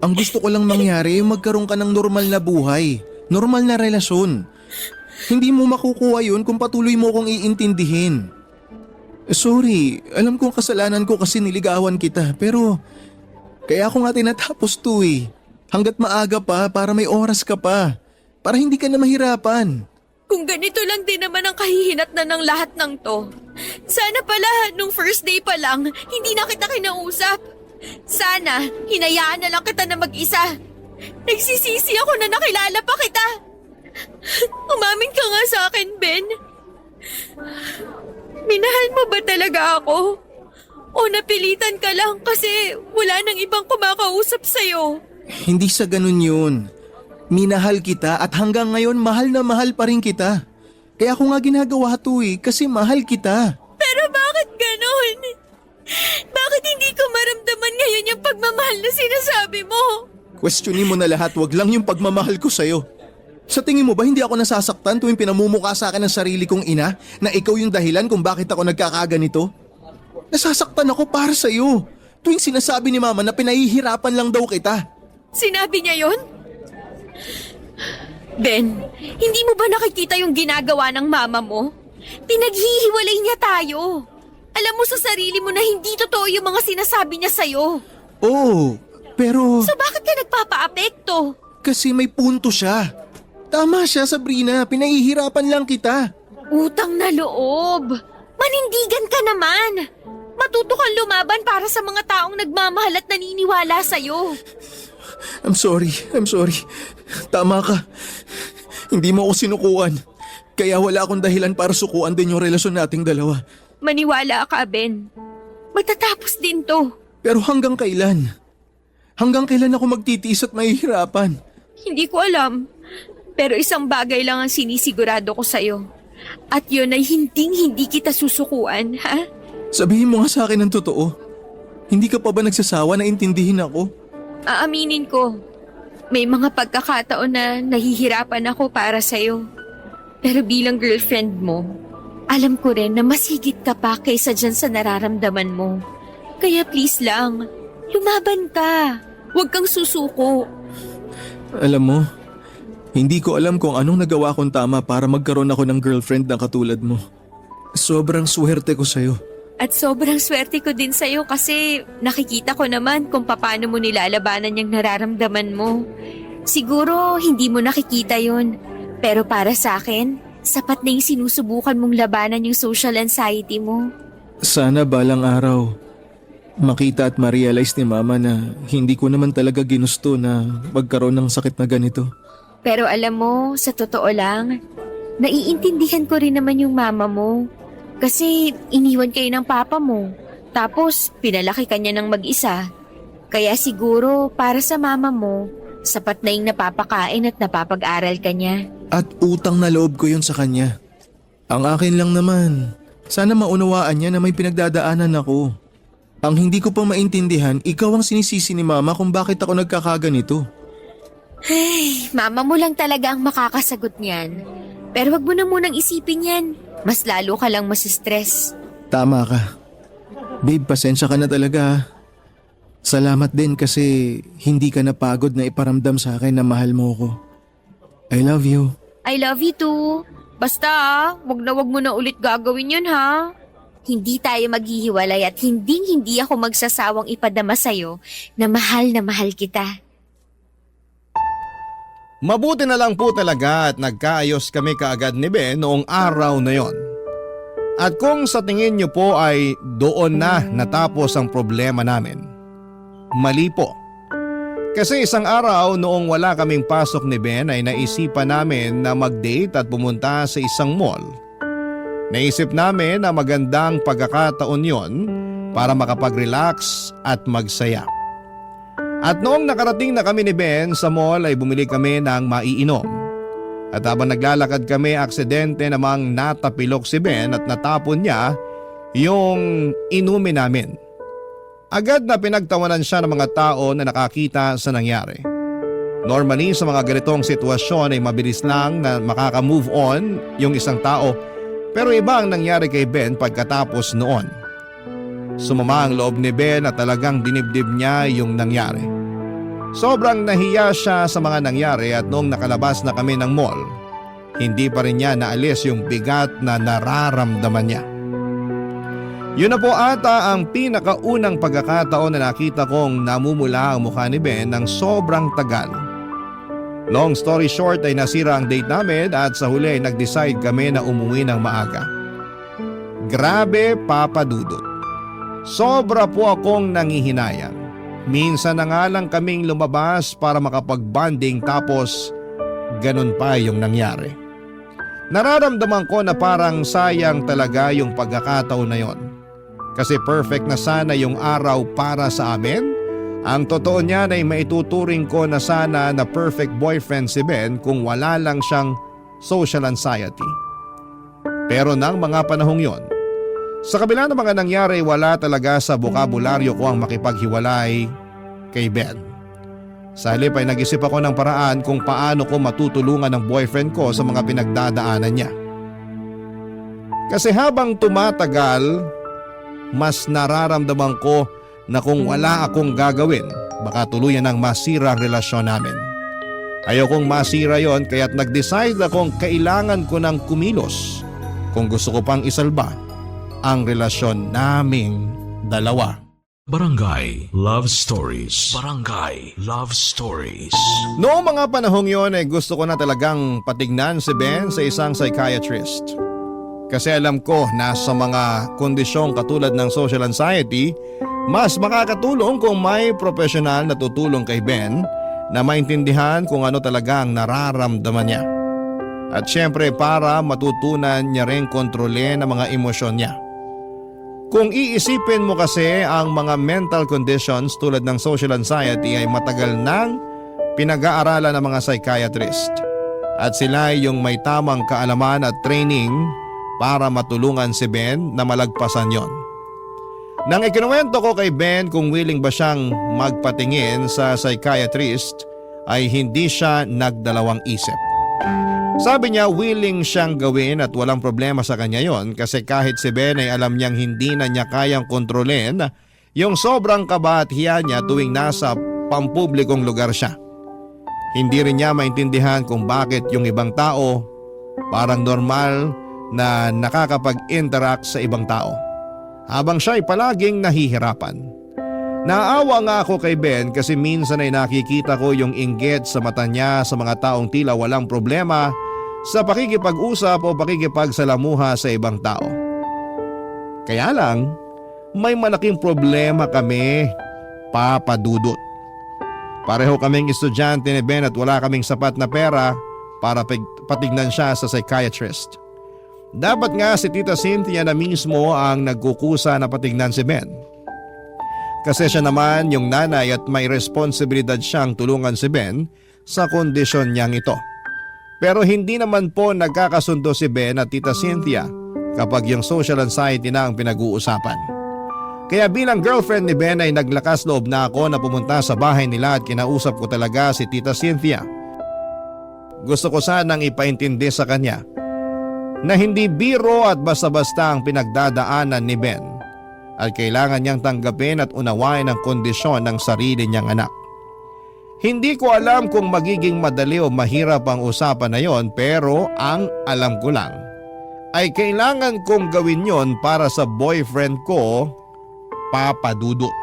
Ang gusto ko lang mangyari, magkaroon ka ng normal na buhay. Normal na relasyon. Hindi mo makukuha yun kung patuloy mo kong iintindihin. Sorry, alam kong kasalanan ko kasi niligawan kita, pero kaya ako nga tinatapos to eh. Hanggat maaga pa para may oras ka pa. Para hindi ka na mahirapan. Kung ganito lang din naman ang kahihinatnan ng lahat ng to. Sana pala, nung first day pa lang, hindi na kita kinausap. Sana, hinayaan na lang kita na mag-isa. Nagsisisi ako na nakilala pa kita. Umamin ka nga sa akin, Ben. Minahal mo ba talaga ako? O napilitan ka lang kasi wala nang ibang kumakausap sa'yo? Hindi sa ganun yun. Minahal kita at hanggang ngayon mahal na mahal pa rin kita. Kaya ako nga ginagawa to eh, kasi mahal kita. Pero bakit ganon? Bakit hindi ko maramdaman ngayon yung pagmamahal na sinasabi mo? Questionin mo na lahat, wag lang yung pagmamahal ko sa'yo. Sa tingin mo ba hindi ako nasasaktan tuwing pinamumukha sa akin ng sarili kong ina na ikaw yung dahilan kung bakit ako nagkakaganito? Nasasaktan ako para sa'yo. Tuwing sinasabi ni mama na pinahihirapan lang daw kita. Sinabi niya yon? Ben, hindi mo ba nakikita yung ginagawa ng mama mo? Pinaghihiwalay niya tayo. Alam mo sa sarili mo na hindi totoo yung mga sinasabi niya sa'yo. Oo, pero So bakit ka nagpapa-apekto? kasi may punto siya. Tama siya, Sabrina. Pinahihirapan lang kita. Utang na loob. Manindigan ka naman. Matuto kang lumaban para sa mga taong nagmamahal at naniniwala sa'yo. I'm sorry. Tama ka. Hindi mo ako sinukuan. Kaya wala akong dahilan para sukuan din yung relasyon nating dalawa. Maniwala ka, Ben. Magtatapos din to. Pero hanggang kailan? Hanggang kailan ako magtitiis at mahihirapan? Hindi ko alam. Pero isang bagay lang ang sinisigurado ko sa'yo. At yun ay hindi kita susukuan, ha? Sabihin mo nga sa akin ng totoo. Hindi ka pa ba nagsasawa na intindihin ako? Aaminin ko, may mga pagkakataon na nahihirapan ako para sa'yo. Pero bilang girlfriend mo, alam ko rin na mas higit ka pa kaysa dyan sa nararamdaman mo. Kaya please lang, lumaban ka. Huwag kang susuko. Alam mo, hindi ko alam kung anong nagawa kong tama para magkaroon ako ng girlfriend na katulad mo. Sobrang swerte ko sa'yo. At sobrang swerte ko din sa'yo kasi nakikita ko naman kung paano mo nilalabanan yung nararamdaman mo. Siguro hindi mo nakikita yun. Pero para sa akin, sapat na yung sinusubukan mong labanan yung social anxiety mo. Sana balang araw, makita at ma-realize ni Mama na hindi ko naman talaga ginusto na magkaroon ng sakit na ganito. Pero alam mo, sa totoo lang, naiintindihan ko rin naman yung mama mo. Kasi iniwan kayo ng papa mo. Tapos pinalaki ka niya ng mag-isa. Kaya siguro para sa mama mo, sapat na yung napapakain at napapag-aral ka niya. At utang na loob ko yun sa kanya. Ang akin lang naman, sana maunawaan niya na may pinagdadaanan ako. Ang hindi ko pa maintindihan, ikaw ang sinisisi ni Mama kung bakit ako nagkakaganito. Ay, mama mo lang talaga ang makakasagot niyan. Pero wag mo na munang isipin yan. Mas lalo ka lang masistress. Tama ka. Babe, pasensya ka na talaga. Salamat din kasi hindi ka napagod na iparamdam sa akin na mahal mo ko. I love you. I love you too. Basta wag mo na ulit gagawin yun ha. Hindi tayo maghihiwalay at hindi ako magsasawang ipadama sa'yo na mahal kita. Mabuti na lang po talaga at nagkaayos kami kaagad ni Ben noong araw na yon. At kung sa tingin niyo po ay doon na natapos ang problema namin, mali po. Kasi isang araw noong wala kaming pasok ni Ben ay naisipan namin na mag-date at pumunta sa isang mall. Naisip namin na magandang pagkakataon yon para makapag-relax at magsaya. At noong nakarating na kami ni Ben sa mall ay bumili kami ng maiinom. At habang naglalakad kami, aksidente namang natapilok si Ben at natapon niya yung inumin namin. Agad na pinagtawanan siya ng mga tao na nakakita sa nangyari. Normally sa mga ganitong sitwasyon ay mabilis lang na makaka-move on yung isang tao, pero iba ang nangyari kay Ben pagkatapos noon. Sumama ang loob ni Ben at talagang dinibdib niya yung nangyari. Sobrang nahiya siya sa mga nangyari at noong nakalabas na kami ng mall, hindi pa rin niya naalis yung bigat na nararamdaman niya. Yun na po ata ang pinakaunang pagkakataon na nakita kong namumula ang mukha ni Ben ng sobrang tagal. Long story short ay nasira ang date namin at sa huli ay nag-decide kami na umuwi ng maaga. Grabe, Papa Dudut. Sobra po akong nangihinayang. Minsan na nga lang kaming lumabas para makapag-bonding tapos ganun pa yung nangyari. Nararamdaman ko na parang sayang talaga yung pagkakataon na yon. Kasi perfect na sana yung araw para sa amin. Ang totoo niyan ay maituturing ko na sana na perfect boyfriend si Ben kung wala lang siyang social anxiety. Pero nang mga panahong yon, sa kabila ng mga nangyari, wala talaga sa bokabularyo ko ang makipaghiwalay kay Ben. Sa halip ay nag-isip ako ng paraan kung paano ko matutulungan ang boyfriend ko sa mga pinagdadaanan niya. Kasi habang tumatagal, mas nararamdaman ko na kung wala akong gagawin, baka tuluyan ang masira ang relasyon namin. Ayokong masira yon kaya't nag-decide akong kailangan ko ng kumilos kung gusto ko pang isalba ang relasyon naming dalawa. Barangay Love Stories. Barangay Love Stories. Noong mga panahong yon ay gusto ko na talagang patignan si Ben sa isang psychiatrist. Kasi alam ko na sa mga kondisyong katulad ng social anxiety, mas makakatulong kung may profesional na tutulong kay Ben na maintindihan kung ano talagang nararamdaman niya. At syempre para matutunan niya rin kontrolin ang mga emosyon niya. Kung iisipin mo kasi ang mga mental conditions tulad ng social anxiety ay matagal nang pinag-aaralan ng mga psychiatrist. At sila yung may tamang kaalaman at training para matulungan si Ben na malagpasan yon. Nang ikinuwento ko kay Ben kung willing ba siyang magpatingin sa psychiatrist ay hindi siya nagdalawang isip. Sabi niya willing siyang gawin at walang problema sa kanya yon kasi kahit si Ben ay alam niyang hindi na niya kayang kontrolin yung sobrang kaba at hiya niya tuwing nasa pampublikong lugar siya. Hindi rin niya maintindihan kung bakit yung ibang tao parang normal na nakakapag-interact sa ibang tao habang siya ay palaging nahihirapan. Naawa nga ako kay Ben kasi minsan ay nakikita ko yung inggit sa mata niya sa mga taong tila walang problema sa pakikipag-usap o pakikipagsalamuha sa ibang tao. Kaya lang, may malaking problema kami, Papa Dudut. Pareho kaming estudyante ni Ben at wala kaming sapat na pera para patignan siya sa psychiatrist. Dapat nga si Tita Cynthia na mismo ang nagkukusa na patignan si Ben. Kasi siya naman yung nanay at may responsibilidad siyang tulungan si Ben sa kondisyon niyang ito. Pero hindi naman po nagkakasundo si Ben at Tita Cynthia kapag yung social anxiety na ang pinag-uusapan. Kaya bilang girlfriend ni Ben ay naglakas loob na ako na pumunta sa bahay nila at kinausap ko talaga si Tita Cynthia. Gusto ko sanang ipaintindi sa kanya na hindi biro at basta-basta ang pinagdadaanan ni Ben at kailangan niyang tanggapin at unawain ang kondisyon ng sarili niyang anak. Hindi ko alam kung magiging madali o mahirap ang usapan na yon pero ang alam ko lang ay kailangan kong gawin yon para sa boyfriend ko, Papa Dudut.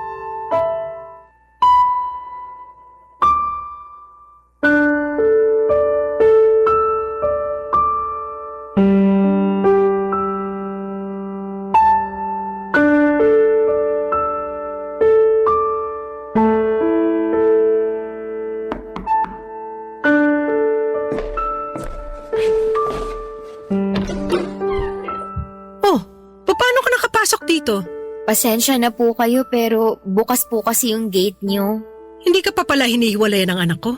Pasensya na po kayo pero bukas po kasi yung gate niyo. Hindi ka pa pala hinihiwalay ng anak ko?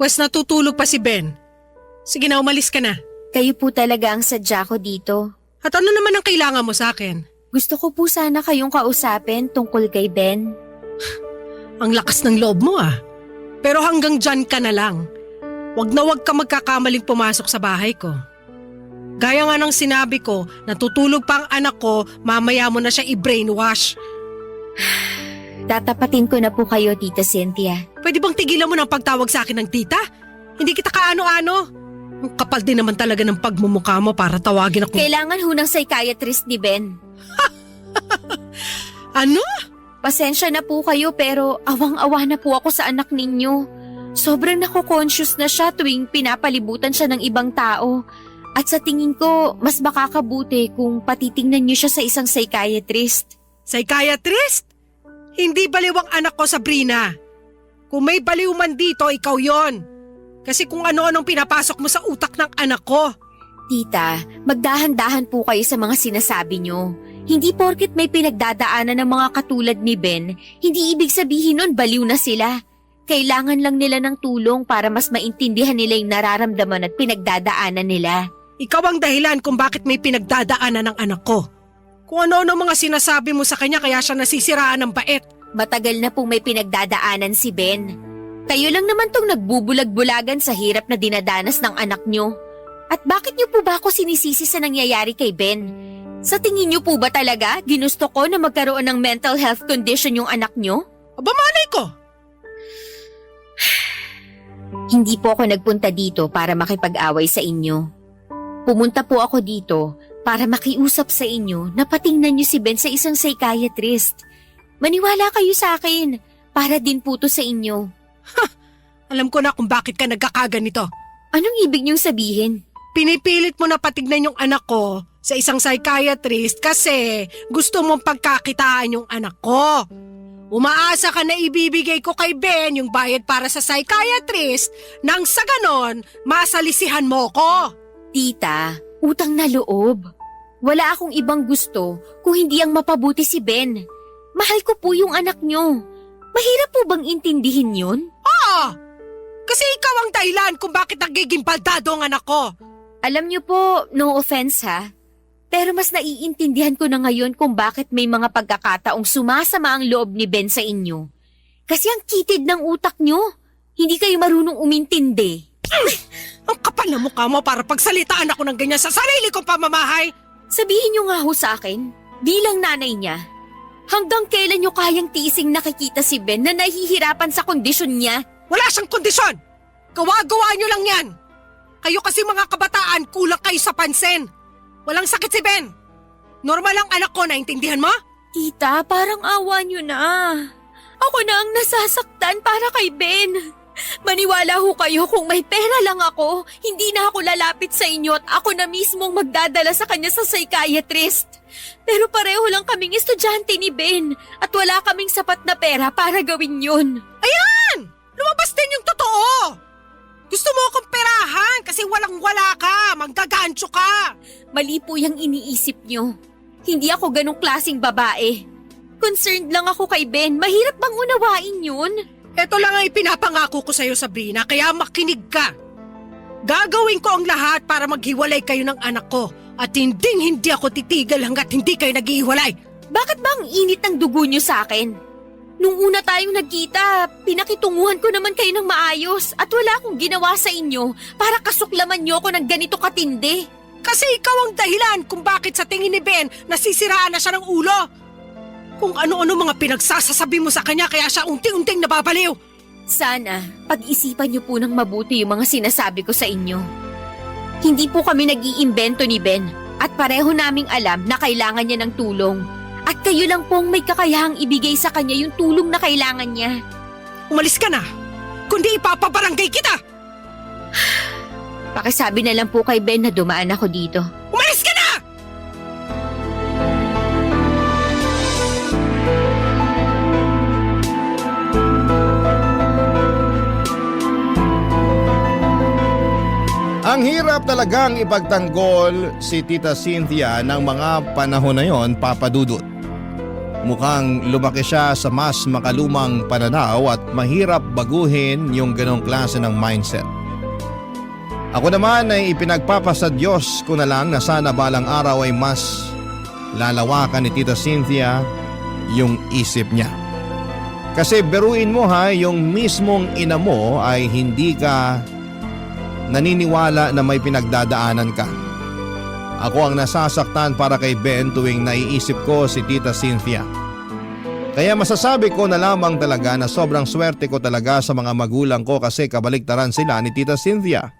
Pwes natutulog pa si Ben. Sige na, umalis ka na. Kayo po talaga ang sadya ko dito. At ano naman ang kailangan mo sa akin? Gusto ko po sana kayong kausapin tungkol kay Ben. Ang lakas ng loob mo ah. Pero hanggang dyan ka na lang. Wag na wag ka magkakamaling pumasok sa bahay ko. Gaya nga ng sinabi ko, natutulog pa ang anak ko, mamaya mo na siya i-brainwash. Tatapatin ko na po kayo, Tita Cynthia. Pwede bang tigilan mo ng pagtawag sa akin ng tita? Hindi kita kaano-ano. Ang kapal din naman talaga ng pagmumukha mo para tawagin ako. Kailangan ho ng psychiatrist ni Ben. Ano? Pasensya na po kayo pero awang-awa na po ako sa anak ninyo. Sobrang nako-conscious na siya tuwing pinapalibutan siya ng ibang tao. At sa tingin ko, mas makakabuti kung patitingnan niyo siya sa isang psychiatrist. Psychiatrist? Hindi baliw ang anak ko, Sabrina. Kung may baliw man dito, ikaw yon. Kasi kung ano-anong pinapasok mo sa utak ng anak ko. Tita, magdahan-dahan po kayo sa mga sinasabi niyo. Hindi porket may pinagdadaanan ng mga katulad ni Ben, hindi ibig sabihin nun baliw na sila. Kailangan lang nila ng tulong para mas maintindihan nila yung nararamdaman at pinagdadaanan nila. Ikaw ang dahilan kung bakit may pinagdadaanan ng anak ko. Kung ano-ano mga sinasabi mo sa kanya kaya siya nasisiraan ng bait. Matagal na pong may pinagdadaanan si Ben. Kayo lang naman tong nagbubulag-bulagan sa hirap na dinadanas ng anak nyo. At bakit nyo po ba ako sinisisi sa nangyayari kay Ben? Sa tingin nyo po ba talaga ginusto ko na magkaroon ng mental health condition yung anak nyo? Aba malay ko! Hindi po ako nagpunta dito para makipag-away sa inyo. Pumunta po ako dito para makiusap sa inyo na patingnan nyo si Ben sa isang psychiatrist. Maniwala kayo sa akin, para din po to sa inyo. Alam ko na kung bakit ka nagkakaganito. Anong ibig niyong sabihin? Pinipilit mo na patignan yung anak ko sa isang psychiatrist kasi gusto mong pagkakitaan yung anak ko. Umaasa ka na ibibigay ko kay Ben yung bayad para sa psychiatrist nang sa ganon masalisihan mo ko. Tita, utang na loob. Wala akong ibang gusto kung hindi ang mapabuti si Ben. Mahal ko po yung anak niyo. Mahirap po bang intindihin yun? Oo! Kasi ikaw ang dahilan kung bakit nagiging baldado ang anak ko. Alam niyo po, no offense ha, pero mas naiintindihan ko na ngayon kung bakit may mga pagkakataong sumasama ang loob ni Ben sa inyo. Kasi ang kitid ng utak niyo, hindi kayo marunong umintindi. Ang kapal na mukha mo para pagsalitaan ako ng ganyan sa sarili kong pamamahay. Sabihin niyo nga ho sa akin, bilang nanay niya, hanggang kailan niyo kayang tiising nakikita si Ben na nahihirapan sa kondisyon niya? Wala siyang kondisyon. Gawa-gawa niyo lang yan. Kayo kasi mga kabataan, kulang kayo sa pansin. Walang sakit si Ben. Normal ang anak ko, naintindihan mo? Tita, parang awa niyo na. Ako na ang nasasaktan para kay Ben. Maniwala ho kayo kung may pera lang ako, hindi na ako lalapit sa inyo at ako na mismong magdadala sa kanya sa psychiatrist. Pero pareho lang kaming estudyante ni Ben at wala kaming sapat na pera para gawin yun. Ayan! Lumabas din yung totoo! Gusto mo akong perahan kasi walang-wala ka, manggagancho ka. Mali po yung iniisip nyo. Hindi ako ganong klaseng babae. Concerned lang ako kay Ben, mahirap bang unawain yun? Ito lang ang ipinapangako ko sa'yo, Sabrina, kaya makinig ka. Gagawin ko ang lahat para maghiwalay kayo ng anak ko at hindi ako titigil hanggat hindi kayo naghihiwalay. Bakit ba ang init ng dugo nyo sa akin? Nung una tayong nagkita, pinakitunguhan ko naman kayo ng maayos at wala akong ginawa sa inyo para kasuklaman nyo ako ng ganito katindi. Kasi ikaw ang dahilan kung bakit sa tingin ni Ben nasisiraan na siya ng ulo. Kung ano-ano mga pinagsasasabi mo sa kanya kaya siya unti-unting nababaliw. Sana, pag-isipan niyo po ng mabuti yung mga sinasabi ko sa inyo. Hindi po kami nag-iimbento ni Ben at pareho naming alam na kailangan niya ng tulong. At kayo lang pong may kakayahang ibigay sa kanya yung tulong na kailangan niya. Umalis ka na, kundi ipapabarangay kita! Pakisabi na lang po kay Ben na dumaan ako dito. Umalis ka na! Ang hirap talagang ipagtanggol si Tita Cynthia ng mga panahon na yon, Papa Dudut. Mukhang lumaki siya sa mas makalumang pananaw at mahirap baguhin yung ganong klase ng mindset. Ako naman ay ipinagpapasa Diyos ko na lang na sana balang araw ay mas lalawakan ni Tita Cynthia yung isip niya. Kasi beruin mo ha, yung mismong ina mo ay hindi ka naniniwala na may pinagdadaanan ka. Ako ang nasasaktan para kay Ben tuwing naiisip ko si Tita Cynthia. Kaya masasabi ko na lamang talaga na sobrang swerte ko talaga sa mga magulang ko kasi kabaliktaran sila ni Tita Cynthia.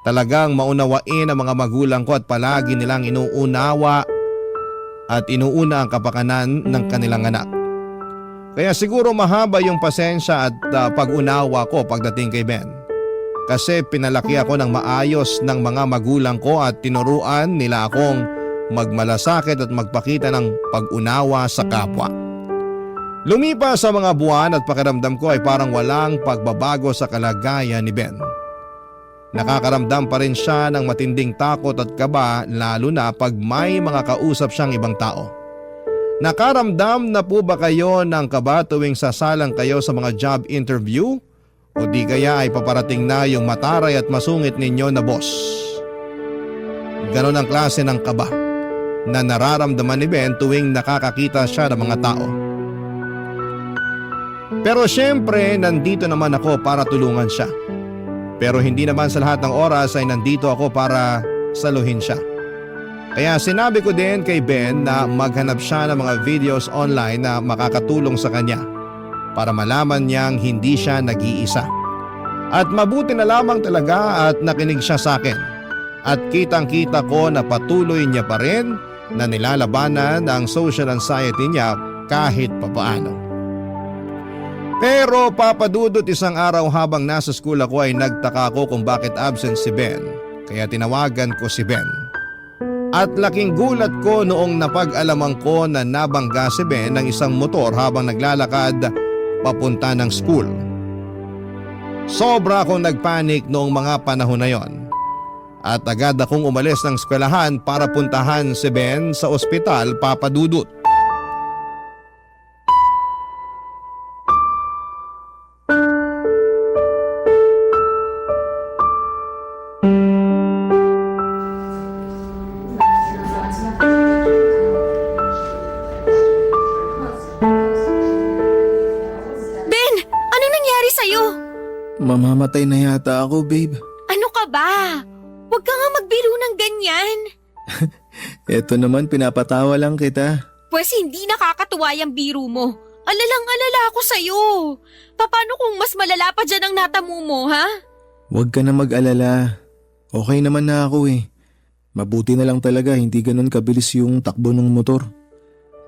Talagang maunawain ang mga magulang ko at palagi nilang inuunawa at inuuna ang kapakanan ng kanilang anak. Kaya siguro mahaba yung pasensya at pag-unawa ko pagdating kay Ben. Kasi pinalaki ako ng maayos ng mga magulang ko at tinuruan nila akong magmalasakit at magpakita ng pag-unawa sa kapwa. Lumipas sa mga buwan at pakiramdam ko ay parang walang pagbabago sa kalagayan ni Ben. Nakakaramdam pa rin siya ng matinding takot at kaba lalo na pag may mga kausap siyang ibang tao. Nakaramdam na po ba kayo ng kaba tuwing sasalang kayo sa mga job interview? O di kaya ay paparating na yung mataray at masungit ninyo na boss? Ganon ang klase ng kaba na nararamdaman ni Ben tuwing nakakakita siya ng mga tao. Pero syempre nandito naman ako para tulungan siya. Pero hindi naman sa lahat ng oras ay nandito ako para saluhin siya. Kaya sinabi ko din kay Ben na maghanap siya ng mga videos online na makakatulong sa kanya para malaman niyang hindi siya nag-iisa. At mabuti na lamang talaga at nakinig siya sa akin. At kitang-kita ko na patuloy niya pa rin na nilalabanan ang social anxiety niya kahit papaano. Pero papadudot isang araw habang nasa school ako ay nagtaka ko kung bakit absent si Ben. Kaya tinawagan ko si Ben. At laking gulat ko noong napag-alaman ko na nabangga si Ben ng isang motor habang naglalakad papunta ng school. Sobra akong nagpanik noong mga panahon na yon. At agad akong umalis ng eskwelahan para puntahan si Ben sa ospital, papadudot. Ben, anong nangyari sa'yo? Mamamatay na yata ako, babe. Ano ka ba? Huwag ka nga magbiro ng ganyan. Eto naman, pinapatawa lang kita. Pwes hindi nakakatuwa yung biro mo. Alalang-alala ako sa'yo. Paano kung mas malala pa dyan ang natamo mo, ha? Huwag ka na mag-alala. Okay naman na ako eh. Mabuti na lang talaga hindi ganun kabilis yung takbo ng motor.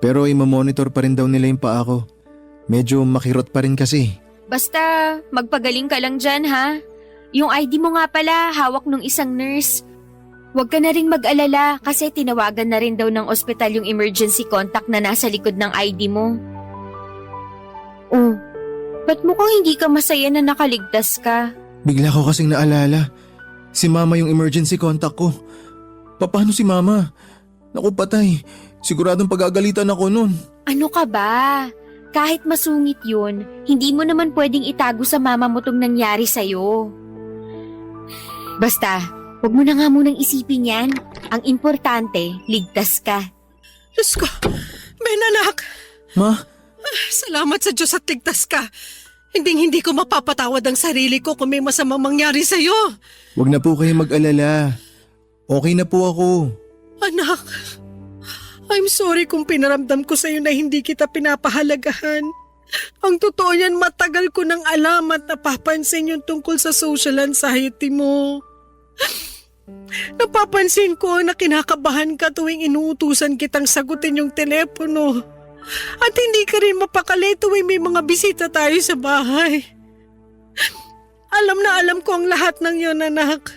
Pero imamonitor pa rin daw nila yung paa ko. Medyo makirot pa rin kasi. Basta magpagaling ka lang dyan, ha? Yung ID mo nga pala, hawak nung isang nurse. Huwag ka na rin mag-alala kasi tinawagan na rin daw ng ospital yung emergency contact na nasa likod ng ID mo. Oh, ba't mukhang hindi ka masaya na nakaligtas ka? Bigla ko kasing naalala. Si Mama yung emergency contact ko. Paano si Mama? Naku patay. Siguradong pagagalitan ako nun. Ano ka ba? Kahit masungit yun, hindi mo naman pwedeng itago sa mama mo tong nangyari sa'yo. Basta, huwag mo na nga munang isipin yan. Ang importante, ligtas ka. Diyos ko, Ben anak, Ma? salamat sa Diyos at ligtas ka. Hindi ko mapapatawad ang sarili ko kung may masamang mangyari sa'yo. Huwag na po kayo mag-alala. Okay na po ako. Anak, I'm sorry kung pinaramdam ko sa'yo na hindi kita pinapahalagahan. Ang totoo yan, matagal ko nang alam at napapansin yung tungkol sa social anxiety mo. Napapansin ko na kinakabahan ka tuwing inuutusan kitang sagutin yung telepono. At hindi ka rin mapakali tuwing may mga bisita tayo sa bahay. Alam na alam ko ang lahat ng yun, anak.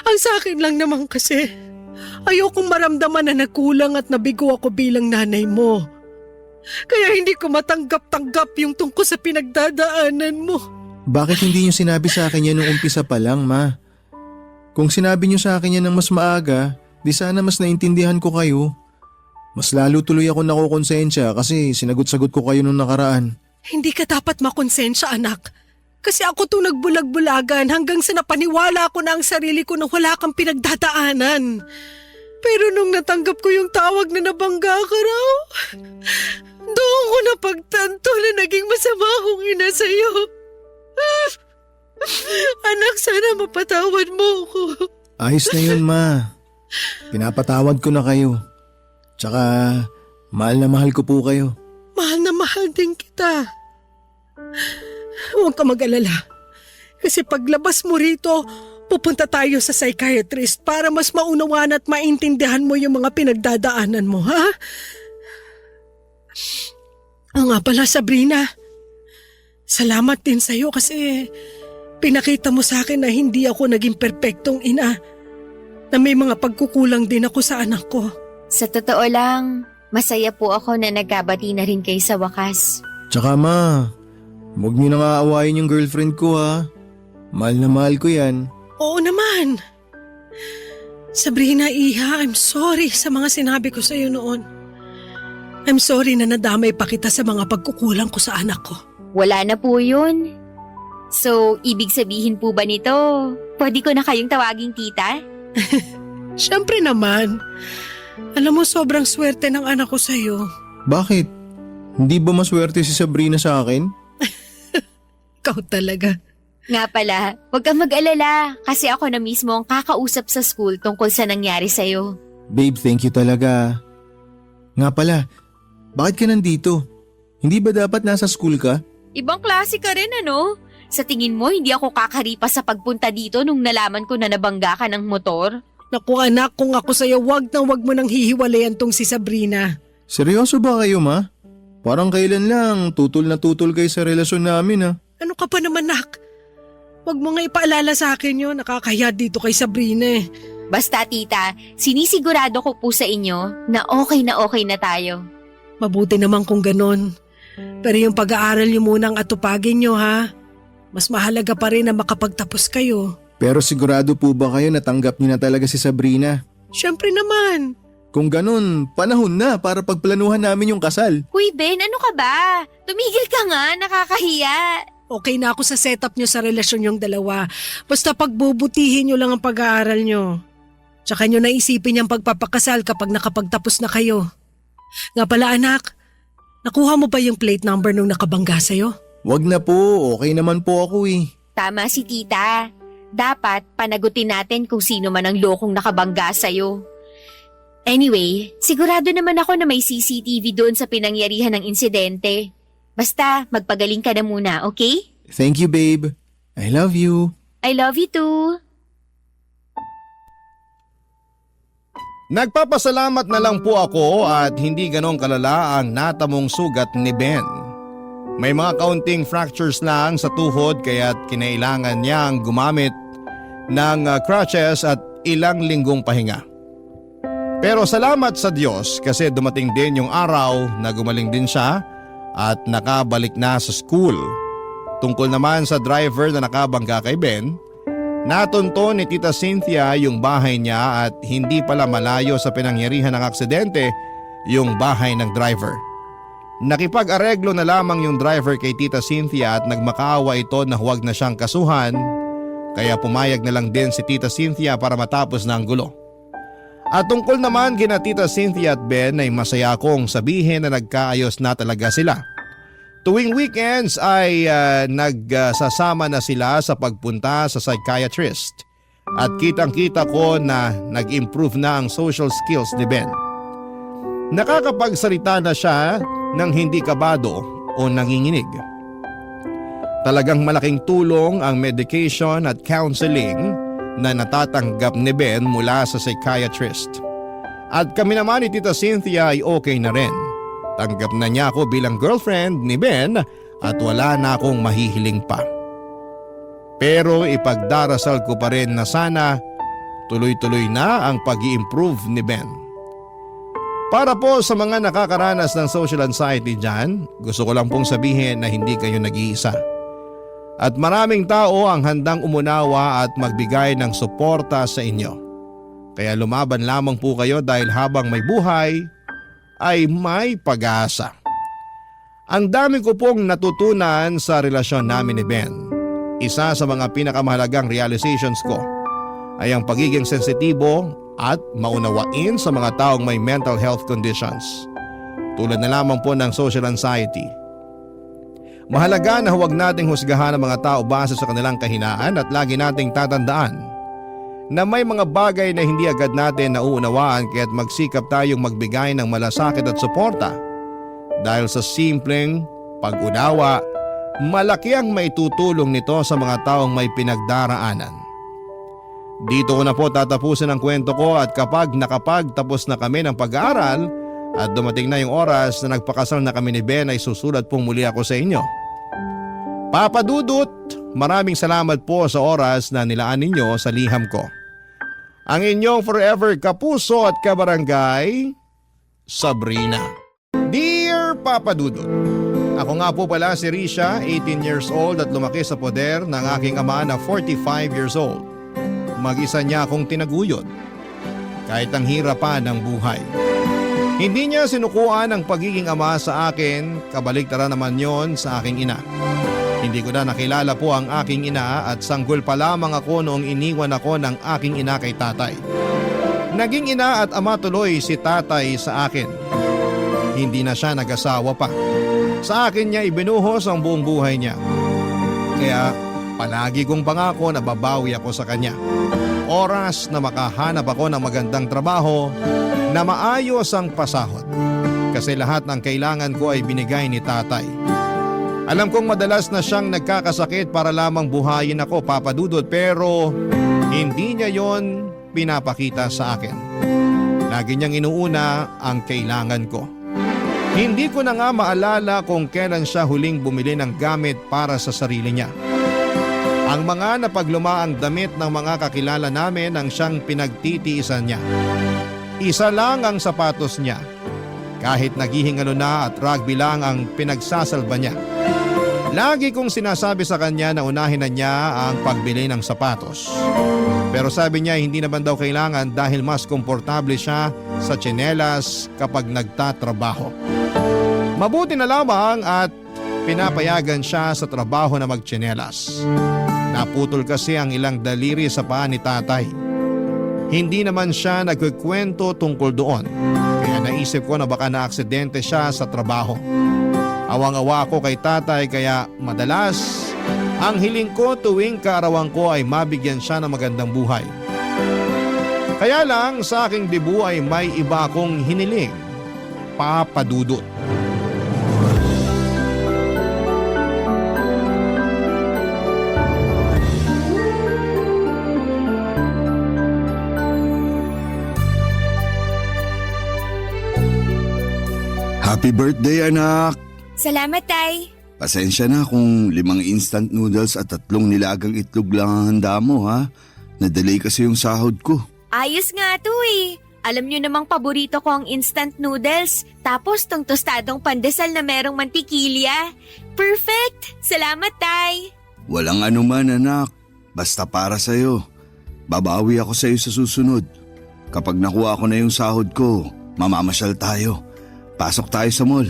Ang sa akin lang naman kasi, ayokong maramdaman na nagkulang at nabigo ako bilang nanay mo. Kaya hindi ko matanggap-tanggap yung tungkol sa pinagdadaanan mo. Bakit hindi niyo sinabi sa akin yan nung umpisa pa lang, Ma? Kung sinabi niyo sa akin yan ng mas maaga, di sana mas naintindihan ko kayo. Mas lalo tuloy ako nakukonsensya kasi sinagot-sagot ko kayo nung nakaraan. Hindi ka dapat makonsensya, anak. Kasi ako itong nagbulag-bulagan hanggang sa napaniwala ko na ang sarili ko na wala kang pinagdadaanan. Pero nung natanggap ko yung tawag na nabangga ka raw, doon ko napagtanto na naging masama akong ina sa'yo. Anak, sana mapatawad mo ako. Ayos na yun, ma. Pinapatawad ko na kayo. Tsaka, mahal na mahal ko po kayo. Mahal na mahal din kita. Huwag ka mag-alala. Kasi paglabas mo rito, pupunta tayo sa psychiatrist para mas maunawan at maintindihan mo yung mga pinagdadaanan mo, ha? O nga pala, Sabrina. Salamat din sa'yo kasi pinakita mo sa akin na hindi ako naging perpektong ina. Na may mga pagkukulang din ako sa anak ko. Sa totoo lang, masaya po ako na nagkabati na rin kayo sa wakas. Tsaka, ma, huwag niyo na nga aawayin yung girlfriend ko, ha. Mahal na mahal ko yan. Oo naman. Sabrina, Iha, I'm sorry sa mga sinabi ko sa'yo noon. I'm sorry na nadamay pa kita sa mga pagkukulang ko sa anak ko. Wala na po yun. So, ibig sabihin po ba nito, pwede ko na kayong tawaging tita? Siyempre naman. Alam mo, sobrang swerte ng anak ko sa'yo. Bakit? Hindi ba maswerte si Sabrina sa akin? Ikaw talaga. Nga pala, huwag kang mag-alala kasi ako na mismo ang kakausap sa school tungkol sa nangyari sa'yo. Babe, thank you talaga. Nga pala, bakit ka nandito? Hindi ba dapat nasa school ka? Ibang klase ka rin ano? Sa tingin mo, hindi ako kakaripas sa pagpunta dito nung nalaman ko na nabangga ka ng motor? Naku anak, kung ako sa'yo, wag mo nang hihiwalayan tong si Sabrina. Seryoso ba kayo, ma? Parang kailan lang, tutol na tutol kayo sa relasyon namin, ha? Ano ka pa naman, nak? Wag mo nga ipaalala sa akin yun, nakakahiya dito kay Sabrina eh. Basta tita, sinisigurado ko po sa inyo na okay na tayo. Mabuti naman kung ganon. Pero yung pag-aaral niyo munang atupagin niyo, ha? Mas mahalaga pa rin na makapagtapos kayo. Pero sigurado po ba kayo natanggap niyo na talaga si Sabrina? Siyempre naman. Kung ganun, panahon na para pagplanuhan namin yung kasal. Huy Ben, ano ka ba? Tumigil ka nga, nakakahiya. Okay na ako sa setup niyo sa relasyon yung dalawa. Basta pagbubutihin niyo lang ang pag-aaral niyo. Tsaka niyo naisipin yung pagpapakasal kapag nakapagtapos na kayo. Nga pala anak, nakuha mo ba yung plate number nung nakabangga sa'yo? Wag na po, okay naman po ako eh. Tama si tita. Dapat panagutin natin kung sino man ang lokong nakabangga sa'yo. Anyway, sigurado naman ako na may CCTV doon sa pinangyarihan ng insidente. Basta magpagaling ka na muna, okay? Thank you, babe. I love you. I love you too. Nagpapasalamat na lang po ako at hindi ganong kalala ang natamong sugat ni Ben. May mga kaunting fractures lang sa tuhod kaya't kinailangan niyang gumamit ng crutches at ilang linggong pahinga. Pero salamat sa Diyos kasi dumating din yung araw na gumaling din siya at nakabalik na sa school. Tungkol naman sa driver na nakabangga kay Ben, natunto ni Tita Cynthia yung bahay niya at hindi pala malayo sa pinangyarihan ng aksidente yung bahay ng driver. Nakipag-areglo na lamang yung driver kay Tita Cynthia at nagmakaawa ito na huwag na siyang kasuhan kaya pumayag na lang din si Tita Cynthia para matapos na ang gulo. At tungkol naman kina Tita Cynthia at Ben ay masaya kong sabihin na nagkaayos na talaga sila. Tuwing weekends ay nagsasama na sila sa pagpunta sa psychiatrist at kitang-kita ko na nag-improve na ang social skills ni Ben. Nakakapagsalita na siya ng hindi kabado o nanginginig. Talagang malaking tulong ang medication at counseling na natatanggap ni Ben mula sa psychiatrist. At kami naman ni Tita Cynthia ay okay na rin. Tanggap na niya ako bilang girlfriend ni Ben at wala na akong mahihiling pa. Pero ipagdarasal ko pa rin na sana tuloy-tuloy na ang pag-i-improve ni Ben. Para po sa mga nakakaranas ng social anxiety dyan, gusto ko lang pong sabihin na hindi kayo nag-iisa. At maraming tao ang handang umunawa at magbigay ng suporta sa inyo. Kaya lumaban lamang po kayo dahil habang may buhay, ay may pag-asa. Ang dami ko pong natutunan sa relasyon namin ni Ben. Isa sa mga pinakamahalagang realizations ko ay ang pagiging sensitibo at maunawain sa mga taong may mental health conditions, tulad na lamang po ng social anxiety. Mahalaga na huwag nating husgahan ang mga tao base sa kanilang kahinaan at lagi nating tatandaan na may mga bagay na hindi agad natin nauunawaan, kaya't magsikap tayong magbigay ng malasakit at suporta. Dahil sa simpleng pag-unawa, malaki ang maitutulong nito sa mga taong may pinagdaraanan. Dito ko na po tatapusin ang kwento ko, at kapag nakapagtapos na kami ng pag-aaral at dumating na yung oras na nagpakasal na kami ni Ben, ay susulat pong muli ako sa inyo. Papa Dudut, maraming salamat po sa oras na nilaan ninyo sa liham ko. Ang inyong forever kapuso at kabarangay, Sabrina. Dear Papa Dudut, ako nga po pala si Risha, 18 years old at lumaki sa poder ng aking ama na 45 years old. Mag-isa niya akong tinaguyod, kahit ang hirapan ng buhay. Hindi niya sinukuan ang pagiging ama sa akin, kabaligtaran naman yon sa aking ina. Hindi ko na nakilala po ang aking ina at sanggol pa lamang ako noong iniwan ako ng aking ina kay tatay. Naging ina at ama tuloy si tatay sa akin. Hindi na siya nag-asawa pa. Sa akin niya ibinuhos ang buong buhay niya. Kaya palagi kong pangako na babawi ako sa kanya. Oras na makahanap ako ng magandang trabaho na maayos ang pasahod. Kasi lahat ng kailangan ko ay binigay ni tatay. Alam kong madalas na siyang nagkakasakit para lamang buhayin ako, Papa Dudut, pero hindi niya yon pinapakita sa akin. Lagi niyang inuuna ang kailangan ko. Hindi ko na nga maalala kung kailan siya huling bumili ng gamit para sa sarili niya. Ang mga napaglumaang damit ng mga kakilala namin ang siyang pinagtitiisan niya. Isa lang ang sapatos niya. Kahit naghihingalo na at rugby lang ang pinagsasalba niya. Lagi kong sinasabi sa kanya na unahin na niya ang pagbili ng sapatos. Pero sabi niya hindi naman daw kailangan dahil mas komportable siya sa tsinelas kapag nagtatrabaho. Mabuti na lamang at pinapayagan siya sa trabaho na magtsinelas. Naputol kasi ang ilang daliri sa paa ni tatay. Hindi naman siya nagkukwento tungkol doon. Kaya naisip ko na baka naaksidente siya sa trabaho. Awang-awa ako kay tatay, kaya madalas ang hiling ko tuwing kaarawan ko ay mabigyan siya ng magandang buhay. Kaya lang sa aking debu ay may iba akong hiniling, Papa Dudut. Happy birthday, anak! Salamat, Tay. Pasensya na kung 5 instant noodles at 3 nilagang itlog lang ang handa mo, ha? Na-delay kasi yung sahod ko. Ayos nga to eh. Alam nyo namang paborito ko ang instant noodles. Tapos tong tostadong pandesal na merong mantikilya. Perfect! Salamat, Tay. Walang anuman, anak. Basta para sa'yo. Babawi ako sa'yo sa susunod. Kapag nakuha ko na yung sahod ko, mamamasyal tayo. Pasok tayo sa mall.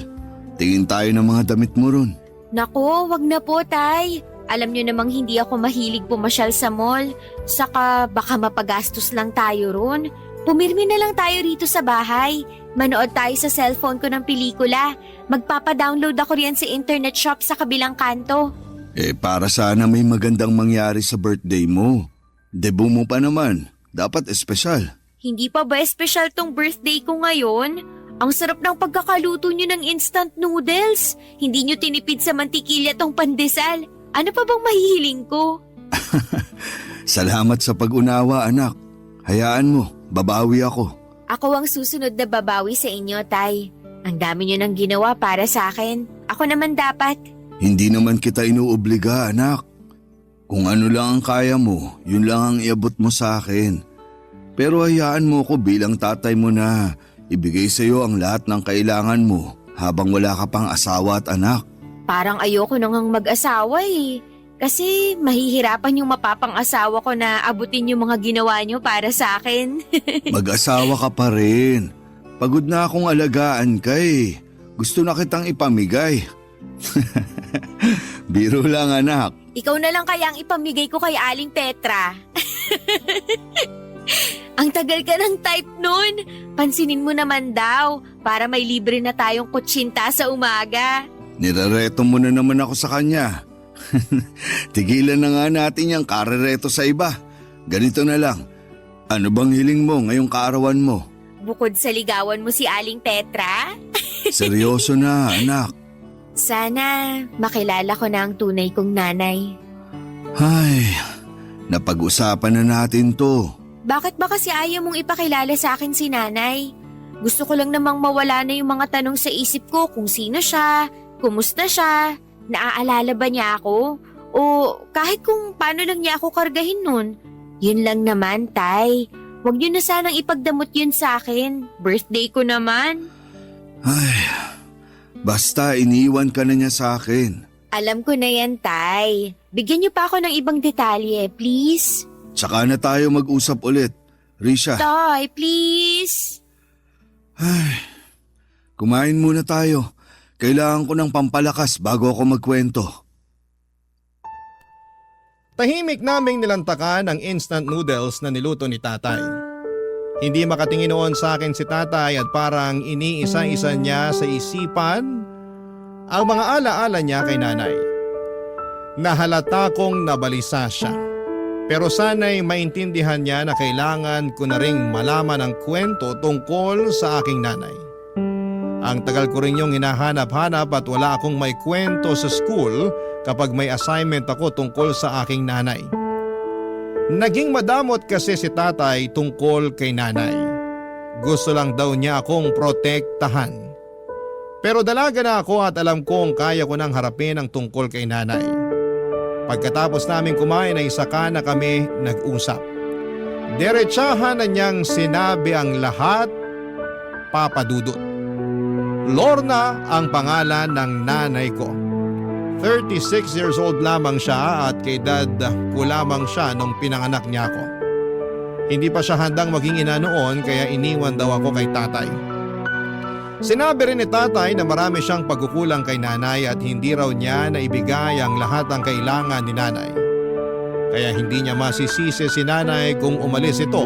Tingin tayo ng mga damit mo ron. Nako, wag na po, Tay. Alam nyo namang hindi ako mahilig pumasyal sa mall. Saka baka mapagastos lang tayo ron. Pumirmi na lang tayo rito sa bahay. Manood tayo sa cellphone ko ng pelikula. Magpapadownload ako riyan sa internet shop sa kabilang kanto. Para sana may magandang mangyari sa birthday mo. Debut mo pa naman. Dapat espesyal. Hindi pa ba espesyal tong birthday ko ngayon? Ang sarap ng pagkakaluto nyo ng instant noodles. Hindi nyo tinipid sa mantikilya tong pandesal. Ano pa bang mahihiling ko? Salamat sa pag-unawa, anak. Hayaan mo, babawi ako. Ako ang susunod na babawi sa inyo, Tay. Ang dami nyo nang ginawa para sa akin. Ako naman dapat. Hindi naman kita inuobliga, anak. Kung ano lang ang kaya mo, yun lang ang iabot mo sa akin. Pero hayaan mo ko bilang tatay mo na ibigay sa iyo ang lahat ng kailangan mo habang wala ka pang asawa at anak. Parang ayoko nang mag-asawa eh. Kasi mahihirapan yung mapapang-asawa ko na abutin yung mga ginawa nyo para sa akin. Mag-asawa ka pa rin. Pagod na akong alagaan ka eh. Gusto na kitang ipamigay. Biro lang anak. Ikaw na lang kaya ang ipamigay ko kay Aling Petra. Ang tagal ka ng type nun. Pansinin mo naman daw para may libre na tayong kutsinta sa umaga. Nirareto mo na naman ako sa kanya. Tigilan na nga natin yung karereto sa iba. Ganito na lang. Ano bang hiling mo ngayong kaarawan mo? Bukod sa ligawan mo si Aling Petra, Seryoso na anak. sana makilala ko na ang tunay kong nanay. Ay, napag-usapan na natin to. Bakit ba kasi ayaw mong ipakilala sa akin si nanay? Gusto ko lang namang mawala na yung mga tanong sa isip ko kung sino siya, kumusta siya, naaalala ba niya ako? O kahit kung paano lang niya ako kargahin nun. Yun lang naman, Tay. Huwag niyo na sanang ipagdamot yun sa akin. Birthday ko naman. Ay, basta iniwan ka na niya sa akin. Alam ko na yan, Tay. Bigyan niyo pa ako ng ibang detalye, please. Tsaka na tayo mag-usap ulit. Risha, Tay, please. kumain muna tayo. Kailangan ko ng pampalakas bago ako magkwento. Tahimik naming nilantakan ang instant noodles na niluto ni tatay. Hindi makatingin noon sa akin si tatay at parang iniisa-isa niya sa isipan ang mga alaala niya kay nanay. Nahalata kong nabalisa siya. Pero sana'y maintindihan niya na kailangan ko na ring malaman ang kwento tungkol sa aking nanay. Ang tagal ko rin yung hinahanap-hanap at wala akong may kwento sa school kapag may assignment ako tungkol sa aking nanay. Naging madamot kasi si tatay tungkol kay nanay. Gusto lang daw niya akong protektahan. Pero dalaga na ako at alam kong kaya ko nang harapin ang tungkol kay nanay. Pagkatapos namin kumain ay saka na kami nag-usap. Diretsahan na niyang sinabi ang lahat, Papa Dudut. Lorna ang pangalan ng nanay ko. 36 years old lamang siya at kay dad ko lamang siya nung pinanganak niya ako. Hindi pa siya handang maging ina noon kaya iniwan daw ako kay tatay. Sinabi rin ni tatay na marami siyang pagkukulang kay nanay at hindi raw niya naibigay ang lahat ng kailangan ni nanay. Kaya hindi niya masisisi si nanay kung umalis ito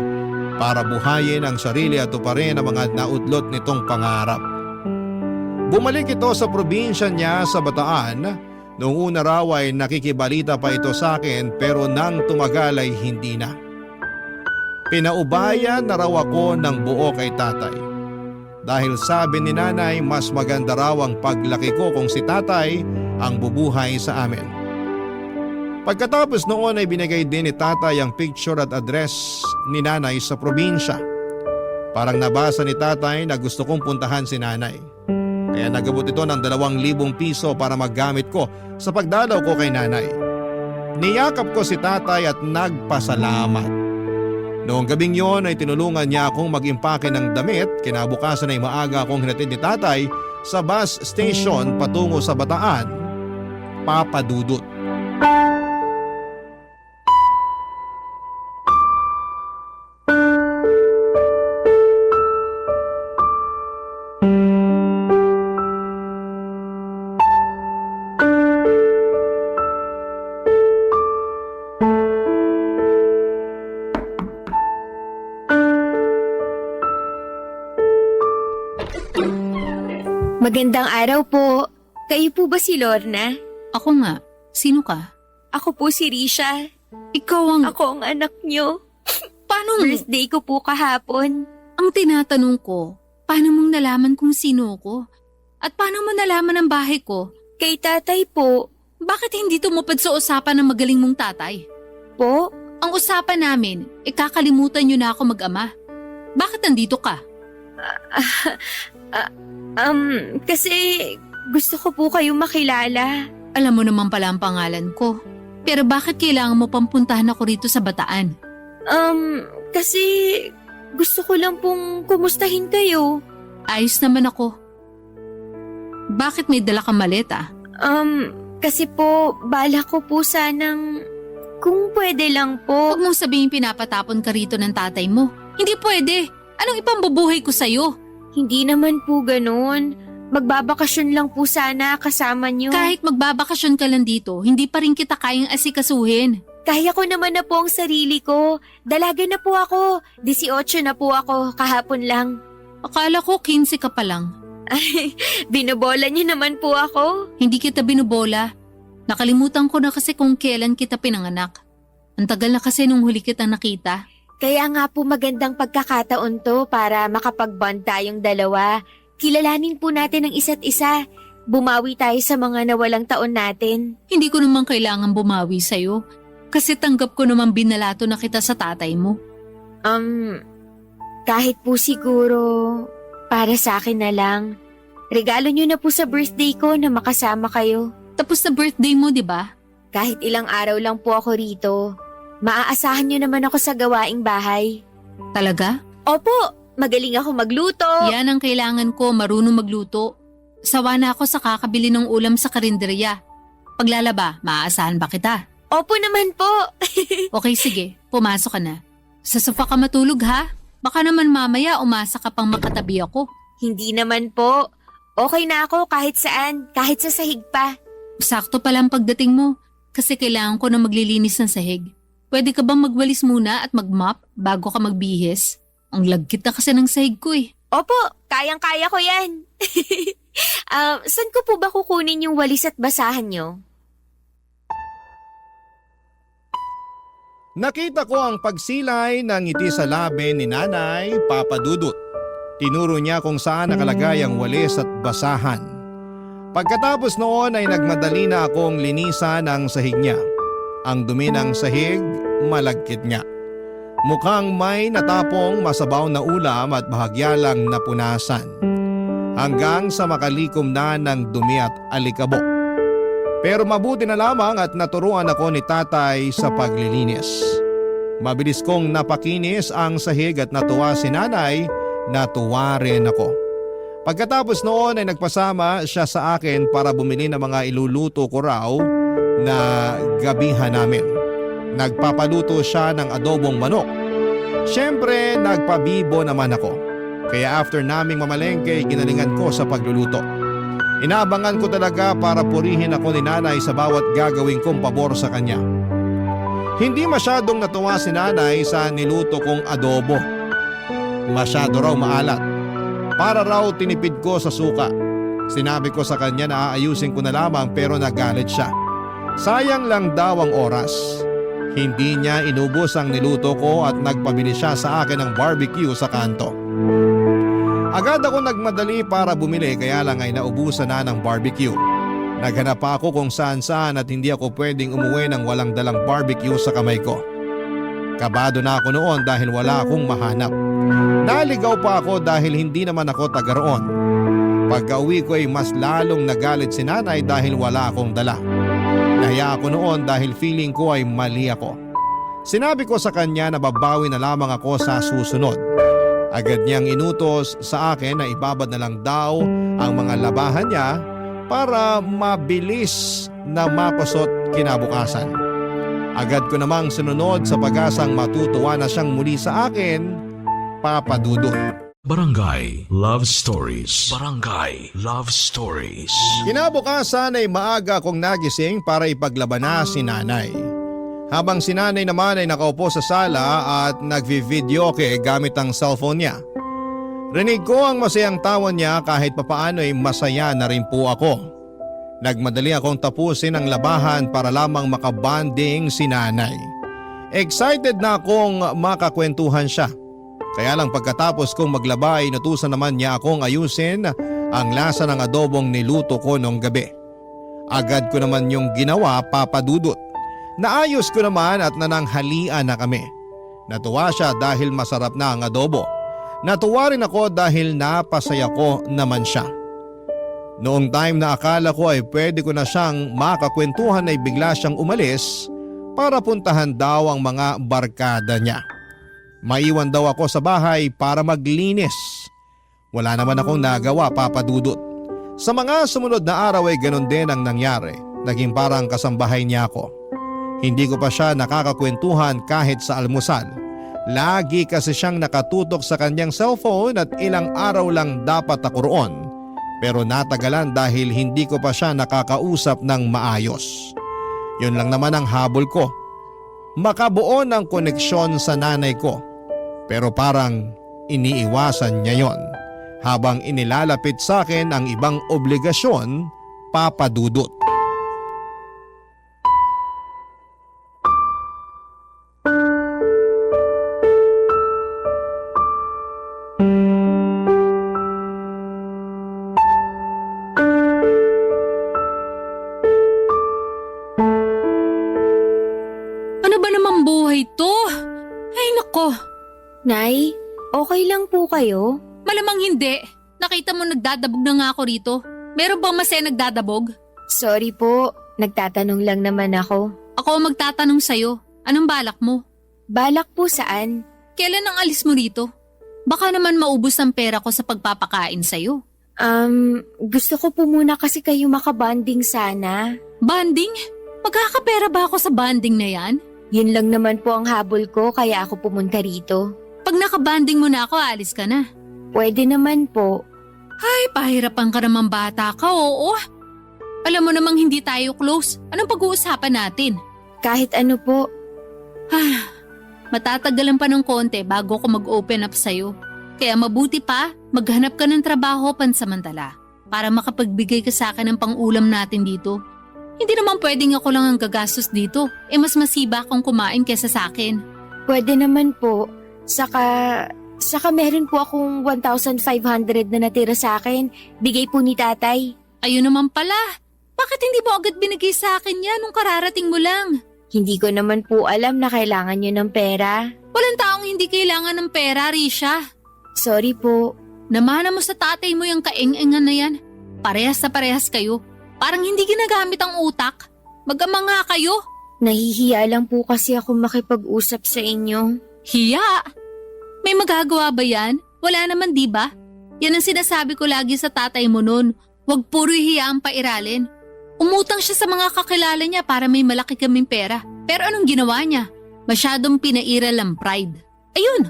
para buhayin ang sarili at tuparin ang mga naudlot nitong pangarap. Bumalik ito sa probinsya niya sa Bataan. Noong una raw ay nakikibalita pa ito sa akin pero nang tumagal ay hindi na. Pinaubayan na raw ako ng buo kay tatay. Dahil sabi ni nanay mas maganda raw ang paglaki ko kung si tatay ang bubuhay sa amin. Pagkatapos noon ay binigay din ni tatay ang picture at address ni nanay sa probinsya. Parang nabasa ni tatay na gusto kong puntahan si nanay. Kaya nagabot ito ng 2,000 piso para maggamit ko sa pagdalaw ko kay nanay. Niyakap ko si tatay at nagpasalamat. Noong gabing yon ay tinulungan niya akong mag-impake ng damit. Kinabukasan ay maaga akong hinatid ni tatay sa bus station patungo sa Bataan. Papa Dudut. Magandang araw po. Kayo po ba si Lorna? Ako nga. Sino ka? Ako po si Risha. Ikaw ang... Ako ang anak niyo. Paano... Birthday ko po kahapon. Ang tinatanong ko, paano mong nalaman kung sino ko? At paano mo nalaman ang bahay ko? Kay tatay po. Bakit hindi tumupad sa usapan ng magaling mong tatay? Po? Ang usapan namin, kakalimutan nyo na ako mag-ama. Bakit nandito ka? Kasi gusto ko po kayong makilala. Alam mo naman pala ang pangalan ko. Pero bakit kailangan mo pampuntahan ako rito sa Bataan? Kasi gusto ko lang pong kumustahin kayo. Ayos naman ako. Bakit may dala kang maleta? Kasi po, bala ko po sanang kung pwede lang po. Huwag mong sabihin pinapatapon ka rito ng tatay mo. Hindi pwede. Anong ipambubuhay ko sa'yo? Hindi naman po ganun. Magbabakasyon lang po sana kasama niyo. Kahit magbabakasyon ka lang dito, hindi pa rin kita kayang asikasuhin. Kaya ko naman na po ang sarili ko. Dalaga na po ako. 18 na po ako kahapon lang. Akala ko 15 ka pa lang. Ay, binobola niyo naman po ako. Hindi kita binubola. Nakalimutan ko na kasi kung kailan kita pinanganak. Ang tagal na kasi nung huli kita nakita. Kaya nga po magandang pagkakataon to para makapag-bond tayong dalawa. Kilalanin po natin ang isa't isa. Bumawi tayo sa mga nawalang taon natin. Hindi ko naman kailangan bumawi sa'yo. Kasi tanggap ko naman binalato na kita sa tatay mo. Kahit po siguro para sa akin na lang. Regalo niyo na po sa birthday ko na makasama kayo. Tapos na birthday mo, di ba? Kahit ilang araw lang po ako rito. Maaasahan niyo naman ako sa gawaing bahay. Talaga? Opo, magaling ako magluto. Yan ang kailangan ko, marunong magluto. Sawa na ako sa kakabili ng ulam sa karinderya. Paglalaba, maaasahan ba kita? Opo naman po. Okay, sige. Pumasok ka na. Sa sofa ka matulog, ha? Baka naman mamaya umasa ka pang makatabi ako. Hindi naman po. Okay na ako kahit saan, kahit sa sahig pa. Sakto pala ang pagdating mo. Kasi kailangan ko na maglilinis ng sahig. Pwede ka bang magwalis muna at mag-mop bago ka magbihis? Ang lagkit na kasi ng sahig ko eh. Opo, kayang-kaya ko yan. Saan ko po ba kukunin yung walis at basahan nyo? Nakita ko ang pagsilay ng ngiti sa labi ni Nanay Papa Dudut. Tinuro niya kung saan nakalagay ang walis at basahan. Pagkatapos noon ay nagmadali na akong linisan ang sahig niya. Ang dumi ng sahig, malagkit nga. Mukhang may natapong masabaw na ulam at bahagya lang napunasan. Hanggang sa makalikom na ng dumi at alikabok. Pero mabuti na lamang at naturuan ako ni tatay sa paglilinis. Mabilis kong napakinis ang sahig at natuwa si nanay, natuwa rin ako. Pagkatapos noon ay nagpasama siya sa akin para bumili ng mga iluluto ko raw na gabihan namin. Nagpapaluto siya ng adobong manok. Siyempre nagpabibo naman ako. Kaya after naming mamalengke, ginalingan ko sa pagluluto. Inaabangan ko talaga para purihin ako ni nanay sa bawat gagawin kong pabor sa kanya. Hindi masyadong natuwa si nanay sa niluto kong adobo. Masyado raw maalat. Para raw tinipid ko sa suka. Sinabi ko sa kanya na aayusin ko na lamang pero nagalit siya. Sayang lang daw ang oras. Hindi niya inubos ang niluto ko at nagpabili siya sa akin ng barbecue sa kanto. Agad ako nagmadali para bumili kaya lang ay naubusan na ng barbecue. Naghanap pa ako kung saan-saan at hindi ako pwedeng umuwi ng walang dalang barbecue sa kamay ko. Kabado na ako noon dahil wala akong mahanap. Naligaw pa ako dahil hindi naman ako taga roon. Pagka-uwi ko ay mas lalong nagalit si nanay dahil wala akong dala. Nahiya ako noon dahil feeling ko ay mali ako. Sinabi ko sa kanya na babawi na lamang ako sa susunod. Agad niyang inutos sa akin na ibabad na lang daw ang mga labahan niya para mabilis na makusot kinabukasan. Agad ko namang sinunod sa pag-asang matutuwa na siyang muli sa akin, Papa Dudut. Barangay Love Stories. Barangay Love Stories. Kinabukasan ay maaga akong nagising para ipaglaban na si nanay. Habang si nanay naman ay nakaupo sa sala at nagvi-videoke gamit ang cellphone niya. Rinig ko ang masayang tawa niya kahit papaano ay masaya na rin po ako. Nagmadali akong tapusin ang labahan para lamang makabanding si nanay. Excited na akong makakwentuhan siya. Kaya lang pagkatapos kong maglaba ay inutusan naman niya akong ayusin ang lasa ng adobong niluto ko nung gabi. Agad ko naman yung ginawa, Papa Dudut. Naayos ko naman at nananghalian na kami. Natuwa siya dahil masarap na ang adobo. Natuwa rin ako dahil napasaya ko naman siya. Noong time na akala ko ay pwede ko na siyang makakwentuhan ay bigla siyang umalis para puntahan daw ang mga barkada niya. Maiwan daw ako sa bahay para maglinis. Wala naman akong nagawa, Papa Dudut. Sa mga sumunod na araw ay ganun din ang nangyari. Naging parang kasambahay niya ako. Hindi ko pa siya nakakakwentuhan kahit sa almusal Lagi kasi siyang nakatutok sa kanyang cellphone at ilang araw lang dapat ako roon. Pero natagalan dahil hindi ko pa siya nakakausap ng maayos. Yun lang naman ang habol ko. Makabuo ng koneksyon sa nanay ko. Pero parang iniiwasan niya yon habang inilalapit sa akin ang ibang obligasyon, Papa Dudut. Ano ba namang buhay to? Ay nako, Nay, okay lang po kayo? malamang hindi. Nakita mo nagdadabog na nga ako rito. Meron bang masaya nagdadabog? Sorry po, nagtatanong lang naman ako. Ako ang magtatanong sa'yo. Anong balak mo? Balak po saan? Kailan ang alis mo rito? Baka naman maubos ang pera ko sa pagpapakain sa'yo. Gusto ko po muna kasi kayo makabanding sana. Banding? Magkakapera ba ako sa banding na yan? Yun lang naman po ang habol ko kaya ako pumunta rito. Pag nakabanding mo na ako, alis ka na. Pwede naman po. Ay, pahirapan ka naman bata ka, oo. Alam mo namang hindi tayo close. Anong pag-uusapan natin? Kahit ano po. Matatagalan pa ng konti bago ko mag-open up sa'yo. Kaya mabuti pa, maghanap ka ng trabaho pansamantala para makapagbigay ka sa akin ng pang-ulam natin dito. Hindi naman pwedeng ako lang ang gagastos dito. Mas masiba kung kumain kesa sa akin. Pwede naman po. Saka meron po akong 1,500 na natira sa akin. Bigay po ni tatay. Ayun naman pala. Bakit hindi mo agad binigay sa akin yan nung kararating mo lang? Hindi ko naman po alam na kailangan nyo ng pera. Walang taong hindi kailangan ng pera, Risha. Sorry po. Namana mo sa tatay mo yung kaeng-engan na yan. Parehas na parehas kayo. Parang hindi ginagamit ang utak. Mag-ama nga kayo. Nahihiya lang po kasi ako makipag-usap sa inyo. Hiya! May magagawa ba yan? Wala naman, di ba? Yan ang sinasabi ko lagi sa tatay mo nun. Huwag puro hiya ang pairalin. Umutang siya sa mga kakilala niya para may malaki kaming pera. Pero anong ginawa niya? Masyadong pinairal ang pride. Ayun!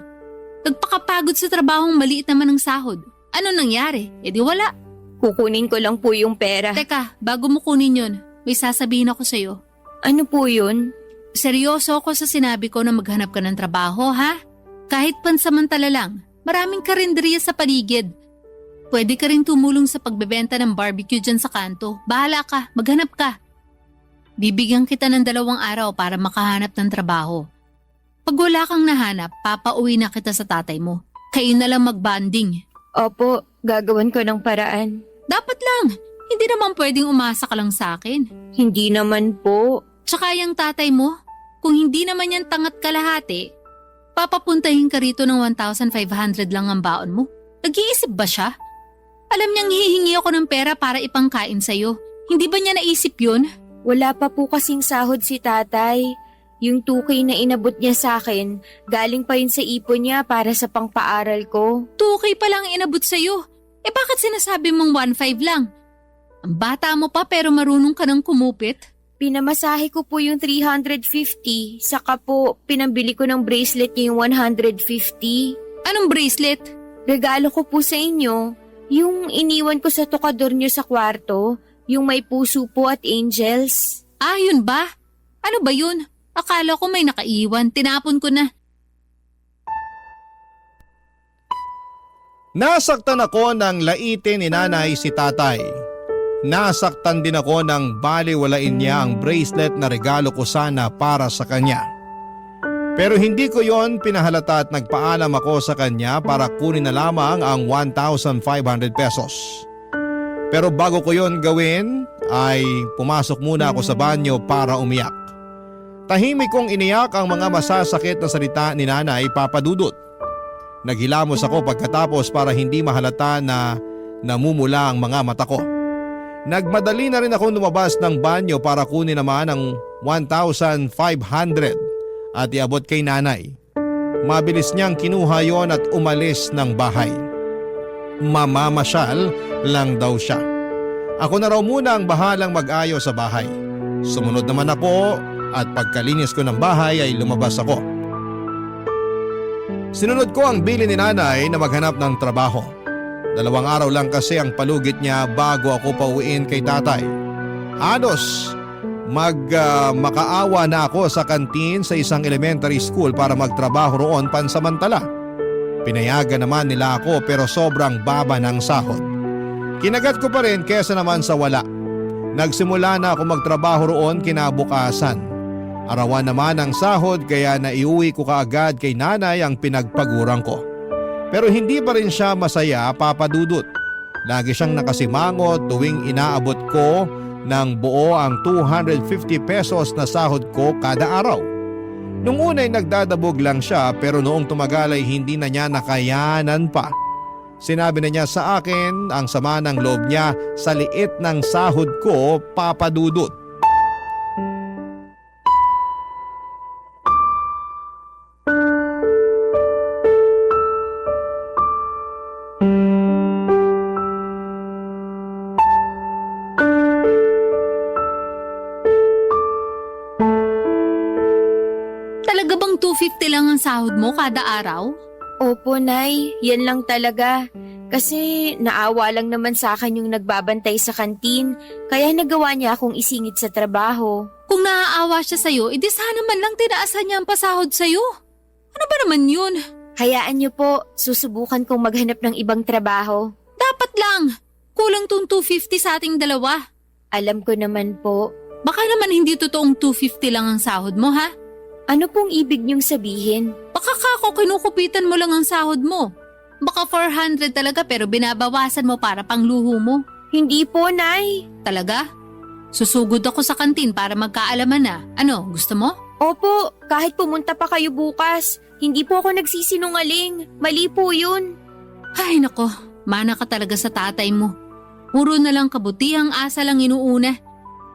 Nagpakapagod sa trabahong maliit naman ang sahod. Ano nangyari? E di wala. Kukunin ko lang po yung pera. Teka, bago mo kunin yun, may sasabihin ako sa'yo. Ano po yun? Seryoso ako sa sinabi ko na maghanap ka ng trabaho, ha? Kahit pansamantala lang, maraming karinderiya sa paligid. Pwede ka rin tumulong sa pagbebenta ng barbecue dyan sa kanto. Bahala ka, maghanap ka. Bibigyan kita ng 2 araw para makahanap ng trabaho. Pag wala kang nahanap, papauwi na kita sa tatay mo. Kayo na lang magbanding. Opo, gagawan ko ng paraan. Dapat lang, hindi naman pwedeng umasa ka lang sa akin. Hindi naman po. Tsaka yung tatay mo, kung hindi naman yan tangat kalahati, papapuntahin ka rito ng 1,500 lang ang baon mo. Nag-iisip ba siya? Alam niyang hihingi ako ng pera para ipangkain sa'yo. Hindi ba niya naisip yun? Wala pa po kasing sahod si tatay. Yung 2K na inabot niya sa akin, galing pa yun sa ipon niya para sa pangpaaral ko. 2K pa lang inabot sa'yo. Bakit sinasabi mong 1,500 lang? Ang bata mo pa pero marunong ka ng kumupit. Pinamasahe ko po yung 350, saka po pinambili ko ng bracelet niya yung 150. Anong bracelet? Regalo ko po sa inyo, yung iniwan ko sa tokador niyo sa kwarto, yung may puso po at angels. Ah, yun ba? Ano ba yun? Akala ko may nakaiwan. Tinapon ko na. Nasaktan ako ng laitin ni nanay si tatay. Nasaktan din ako ng baliwalain niya ang bracelet na regalo ko sana para sa kanya. Pero hindi ko yon pinahalata at nagpaalam ako sa kanya para kunin na lamang ang 1,500 pesos. Pero bago ko yon gawin ay pumasok muna ako sa banyo para umiyak. Tahimik kong iniyak ang mga masasakit na salita ni Nanay Papa Dudut. Naghilamos ako pagkatapos para hindi mahalata na namumula ang mga mata ko. Nagmadali na rin ako lumabas ng banyo para kunin naman ang 1,500 at iabot kay nanay. Mabilis niyang kinuha yon at umalis ng bahay. Mamamasyal lang daw siya. Ako na raw muna ang bahalang mag-ayos sa bahay. Sumunod naman ako at pagkalinis ko ng bahay ay lumabas ako. Sinunod ko ang bilin ni nanay na maghanap ng trabaho. 2 araw lang kasi ang palugit niya bago ako pauwiin kay tatay. Halos makaawa na ako sa kantin sa isang elementary school para magtrabaho roon pansamantala. Pinayagan naman nila ako pero sobrang baba ng sahod. Kinagat ko pa rin kesa naman sa wala. Nagsimula na ako magtrabaho roon kinabukasan. Arawan naman ang sahod kaya naiuwi ko kaagad kay nanay ang pinagpaguran ko. Pero hindi pa rin siya masaya, Papa Dudut. Lagi siyang nakasimangot tuwing inaabot ko ng buo ang 250 pesos na sahod ko kada araw. Nung una'y nagdadabog lang siya pero noong tumagal ay hindi na niya nakayanan pa. Sinabi na niya sa akin ang sama ng loob niya sa liit ng sahod ko, Papa Dudut. Talaga bang 250 lang ang sahod mo kada araw? Opo, Nay. Yan lang talaga. Kasi naawa lang naman sa akin yung nagbabantay sa kantin, kaya nagawa niya akong isingit sa trabaho. Kung naaawa siya sa'yo, edi sana man lang tinaasan niya ang pasahod sa'yo. Ano ba naman yun? Hayaan niyo po, susubukan kong maghanap ng ibang trabaho. Dapat lang. Kulang tong 250 sa ating dalawa. Alam ko naman po. Baka naman hindi totoong 250 lang ang sahod mo, ha? Ano pong ibig niyong sabihin? Baka kako kinukupitan mo lang ang sahod mo. Baka 400 talaga pero binabawasan mo para pangluho mo. Hindi po, Nay. Talaga? Susugod ako sa kantin para magkaalaman na. Ano, gusto mo? Opo, kahit pumunta pa kayo bukas, hindi po ako nagsisinungaling. Mali po yun. Ay nako, mana ka talaga sa tatay mo. Puro na lang kabutihang asa lang inuuna.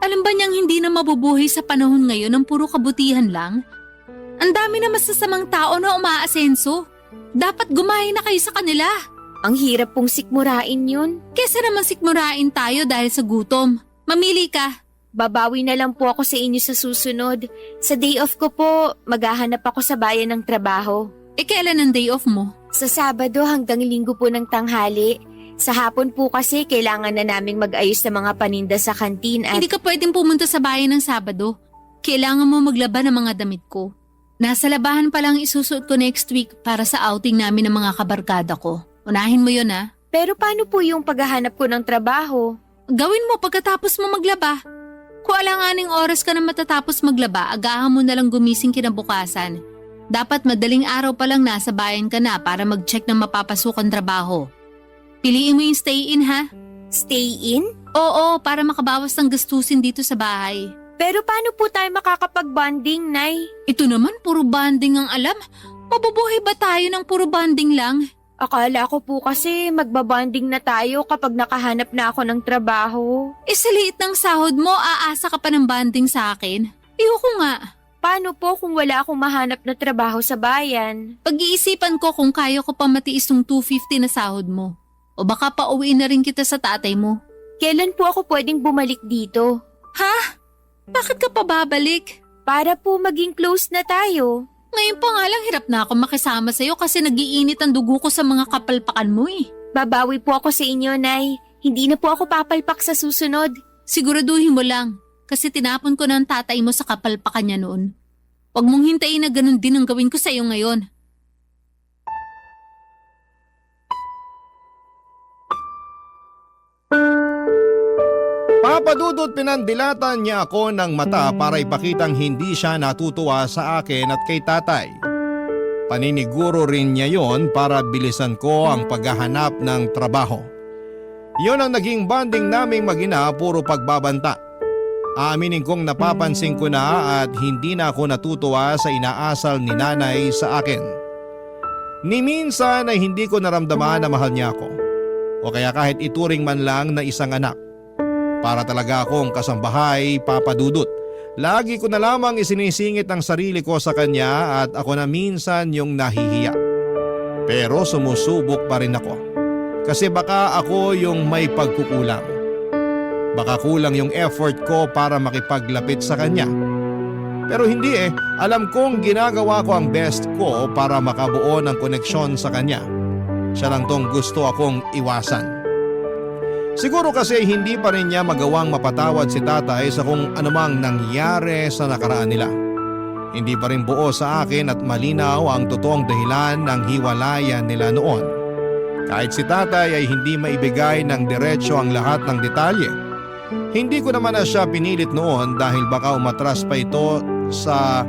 Alam ba niyang hindi na mabubuhay sa panahon ngayon ng puro kabutihan lang? Ang dami na masasamang tao na umaasenso. Dapat gumahay na kayo sa kanila. Ang hirap pong sikmurain yun. Kesa naman sikmurain tayo dahil sa gutom. Mamili ka. Babawi na lang po ako sa inyo sa susunod. Sa day off ko po, maghahanap ako sa bayan ng trabaho. Kailan ang day off mo? Sa Sabado hanggang Linggo po ng tanghali. Sa hapon po kasi kailangan na naming mag-ayos ng mga paninda sa kantin at… Hindi ka pwedeng pumunta sa bayan ng Sabado. Kailangan mo maglaba ng mga damit ko. Nasa labahan pa lang isusuot ko next week para sa outing namin ng mga kabarkada ko. Unahin mo yun, ha? Pero paano po yung paghahanap ko ng trabaho? Gawin mo pagkatapos mo maglaba. Kung alanganing oras ka na matatapos maglaba, agahan mo na lang gumising kinabukasan. Dapat madaling araw pa lang nasa bayan ka na para mag-check ng mapapasukan trabaho. Piliin mo yung stay-in, ha? Stay-in? Oo, para makabawas ng gastusin dito sa bahay. Pero paano po tayo makakapag-bonding, Nay? Ito naman, puro banding ang alam. Mabubuhay ba tayo ng puro banding lang? Akala ko po kasi magbabonding na tayo kapag nakahanap na ako ng trabaho. Sa liit ng sahod mo, aasa ka pa ng banding sa akin? Ayoko nga. Paano po kung wala akong mahanap na trabaho sa bayan? Pag-iisipan ko kung kaya ko pa matiis ng 250 na sahod mo. O baka pauwiin na rin kita sa tatay mo. Kailan po ako pwedeng bumalik dito? Ha? Bakit ka pa babalik? Para po maging close na tayo. Ngayon pa nga lang hirap na ako makisama sa'yo kasi nagiinit ang dugo ko sa mga kapalpakan mo eh. Babawi po ako sa inyo, Nay. Hindi na po ako papalpak sa susunod. Siguraduhin mo lang kasi tinapon ko na ang tatay mo sa kapalpakan niya noon. Huwag mong hintayin na ganun din ang gawin ko sa'yo ngayon. Papadudot pinandilatan niya ako ng mata para ipakitang hindi siya natutuwa sa akin at kay tatay. Paniniguro rin niya yon para bilisan ko ang paghahanap ng trabaho. Yon ang naging bonding naming mag-ina, puro pagbabanta. Aaminin kong napapansin ko na at hindi na ako natutuwa sa inaasal ni nanay sa akin. Ni minsan ay hindi ko naramdaman na mahal niya ako. O kaya kahit ituring man lang na isang anak. Para talaga akong kasambahay, Papa Dudut. Lagi ko na lamang isinisingit ang sarili ko sa kanya at ako na minsan yung nahihiya. Pero sumusubok pa rin ako. Kasi baka ako yung may pagkukulang. Baka kulang yung effort ko para makipaglapit sa kanya. Pero hindi alam kong ginagawa ko ang best ko para makabuo ng koneksyon sa kanya. Siya lang tong gusto akong iwasan. Siguro kasi hindi pa rin niya magawang mapatawad si tatay sa kung anumang nangyari sa nakaraan nila. Hindi pa rin buo sa akin at malinaw ang totoong dahilan ng hiwalayan nila noon. Kahit si tatay ay hindi maibigay ng diretsyo ang lahat ng detalye. Hindi ko naman na siya pinilit noon dahil baka umatras pa ito sa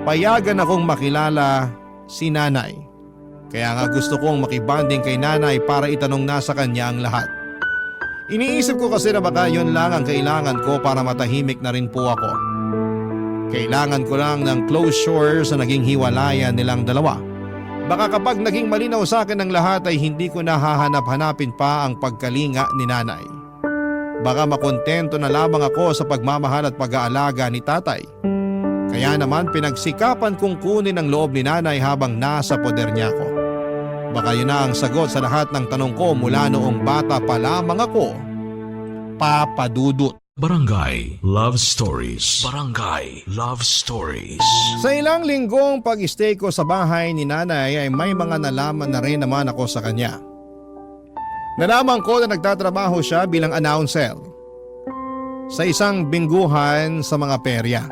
payagan akong makilala si nanay. Kaya nga gusto kong makibanding kay nanay para itanong na sa kanya ang lahat. Iniisip ko kasi na baka yun lang ang kailangan ko para matahimik na rin po ako. Kailangan ko lang ng closure sa naging hiwalayan nilang dalawa. Baka kapag naging malinaw sa akin ang lahat ay hindi ko nahahanap-hanapin pa ang pagkalinga ni nanay. Baka makontento na lamang ako sa pagmamahal at pag-aalaga ni tatay. Kaya naman pinagsikapan kong kunin ang loob ni nanay habang nasa poder niya ako. Baka yun na ang sagot sa lahat ng tanong ko mula noong bata pa lamang ako. Papa Dudut. Barangay Love Stories. Barangay Love Stories. Sa ilang linggong pag-stay ko sa bahay ni nanay ay may mga nalaman na rin naman ako sa kanya. Nalaman ko na nagtatrabaho siya bilang announcer sa isang bingguhan sa mga perya.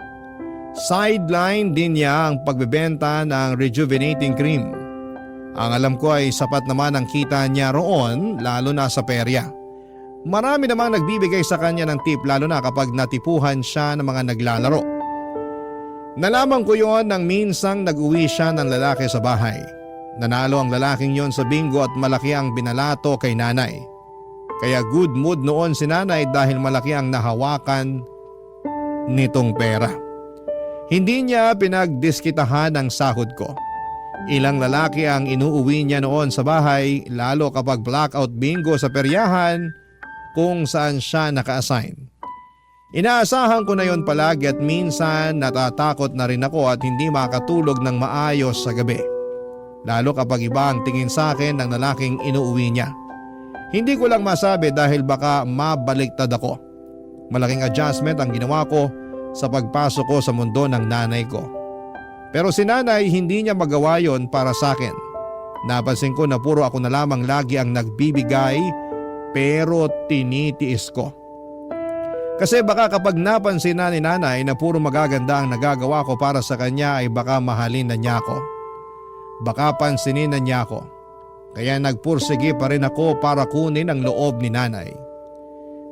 Sideline din niya ang pagbebenta ng rejuvenating cream. Ang alam ko ay sapat naman ang kita niya roon lalo na sa perya. Marami namang nagbibigay sa kanya ng tip lalo na kapag natipuhan siya ng mga naglalaro. Nalaman ko yon nang minsang nag-uwi siya ng lalaki sa bahay. Nanalo ang lalaking yon sa bingo at malaki ang binalato kay nanay. Kaya good mood noon si nanay dahil malaki ang nahawakan nitong pera. Hindi niya pinagdiskitahan ang sahod ko. Ilang lalaki ang inuuwi niya noon sa bahay lalo kapag blackout bingo sa peryahan kung saan siya naka-assign. Inaasahan ko na yon palagi at minsan natatakot na rin ako at hindi makatulog ng maayos sa gabi. Lalo kapag iba ang tingin sa akin ng lalaking inuuwi niya. Hindi ko lang masabi dahil baka mabaliktad ako. Malaking adjustment ang ginawa ko sa pagpasok ko sa mundo ng nanay ko. Pero si nanay hindi niya magawa yon para sa akin. Napansin ko na puro ako na lamang lagi ang nagbibigay pero tinitiis ko. Kasi baka kapag napansin na ni nanay na puro magaganda ang nagagawa ko para sa kanya ay baka mahalin na niya ako. Baka pansinin na niya ako. Kaya nagpursige pa rin ako para kunin ang loob ni nanay.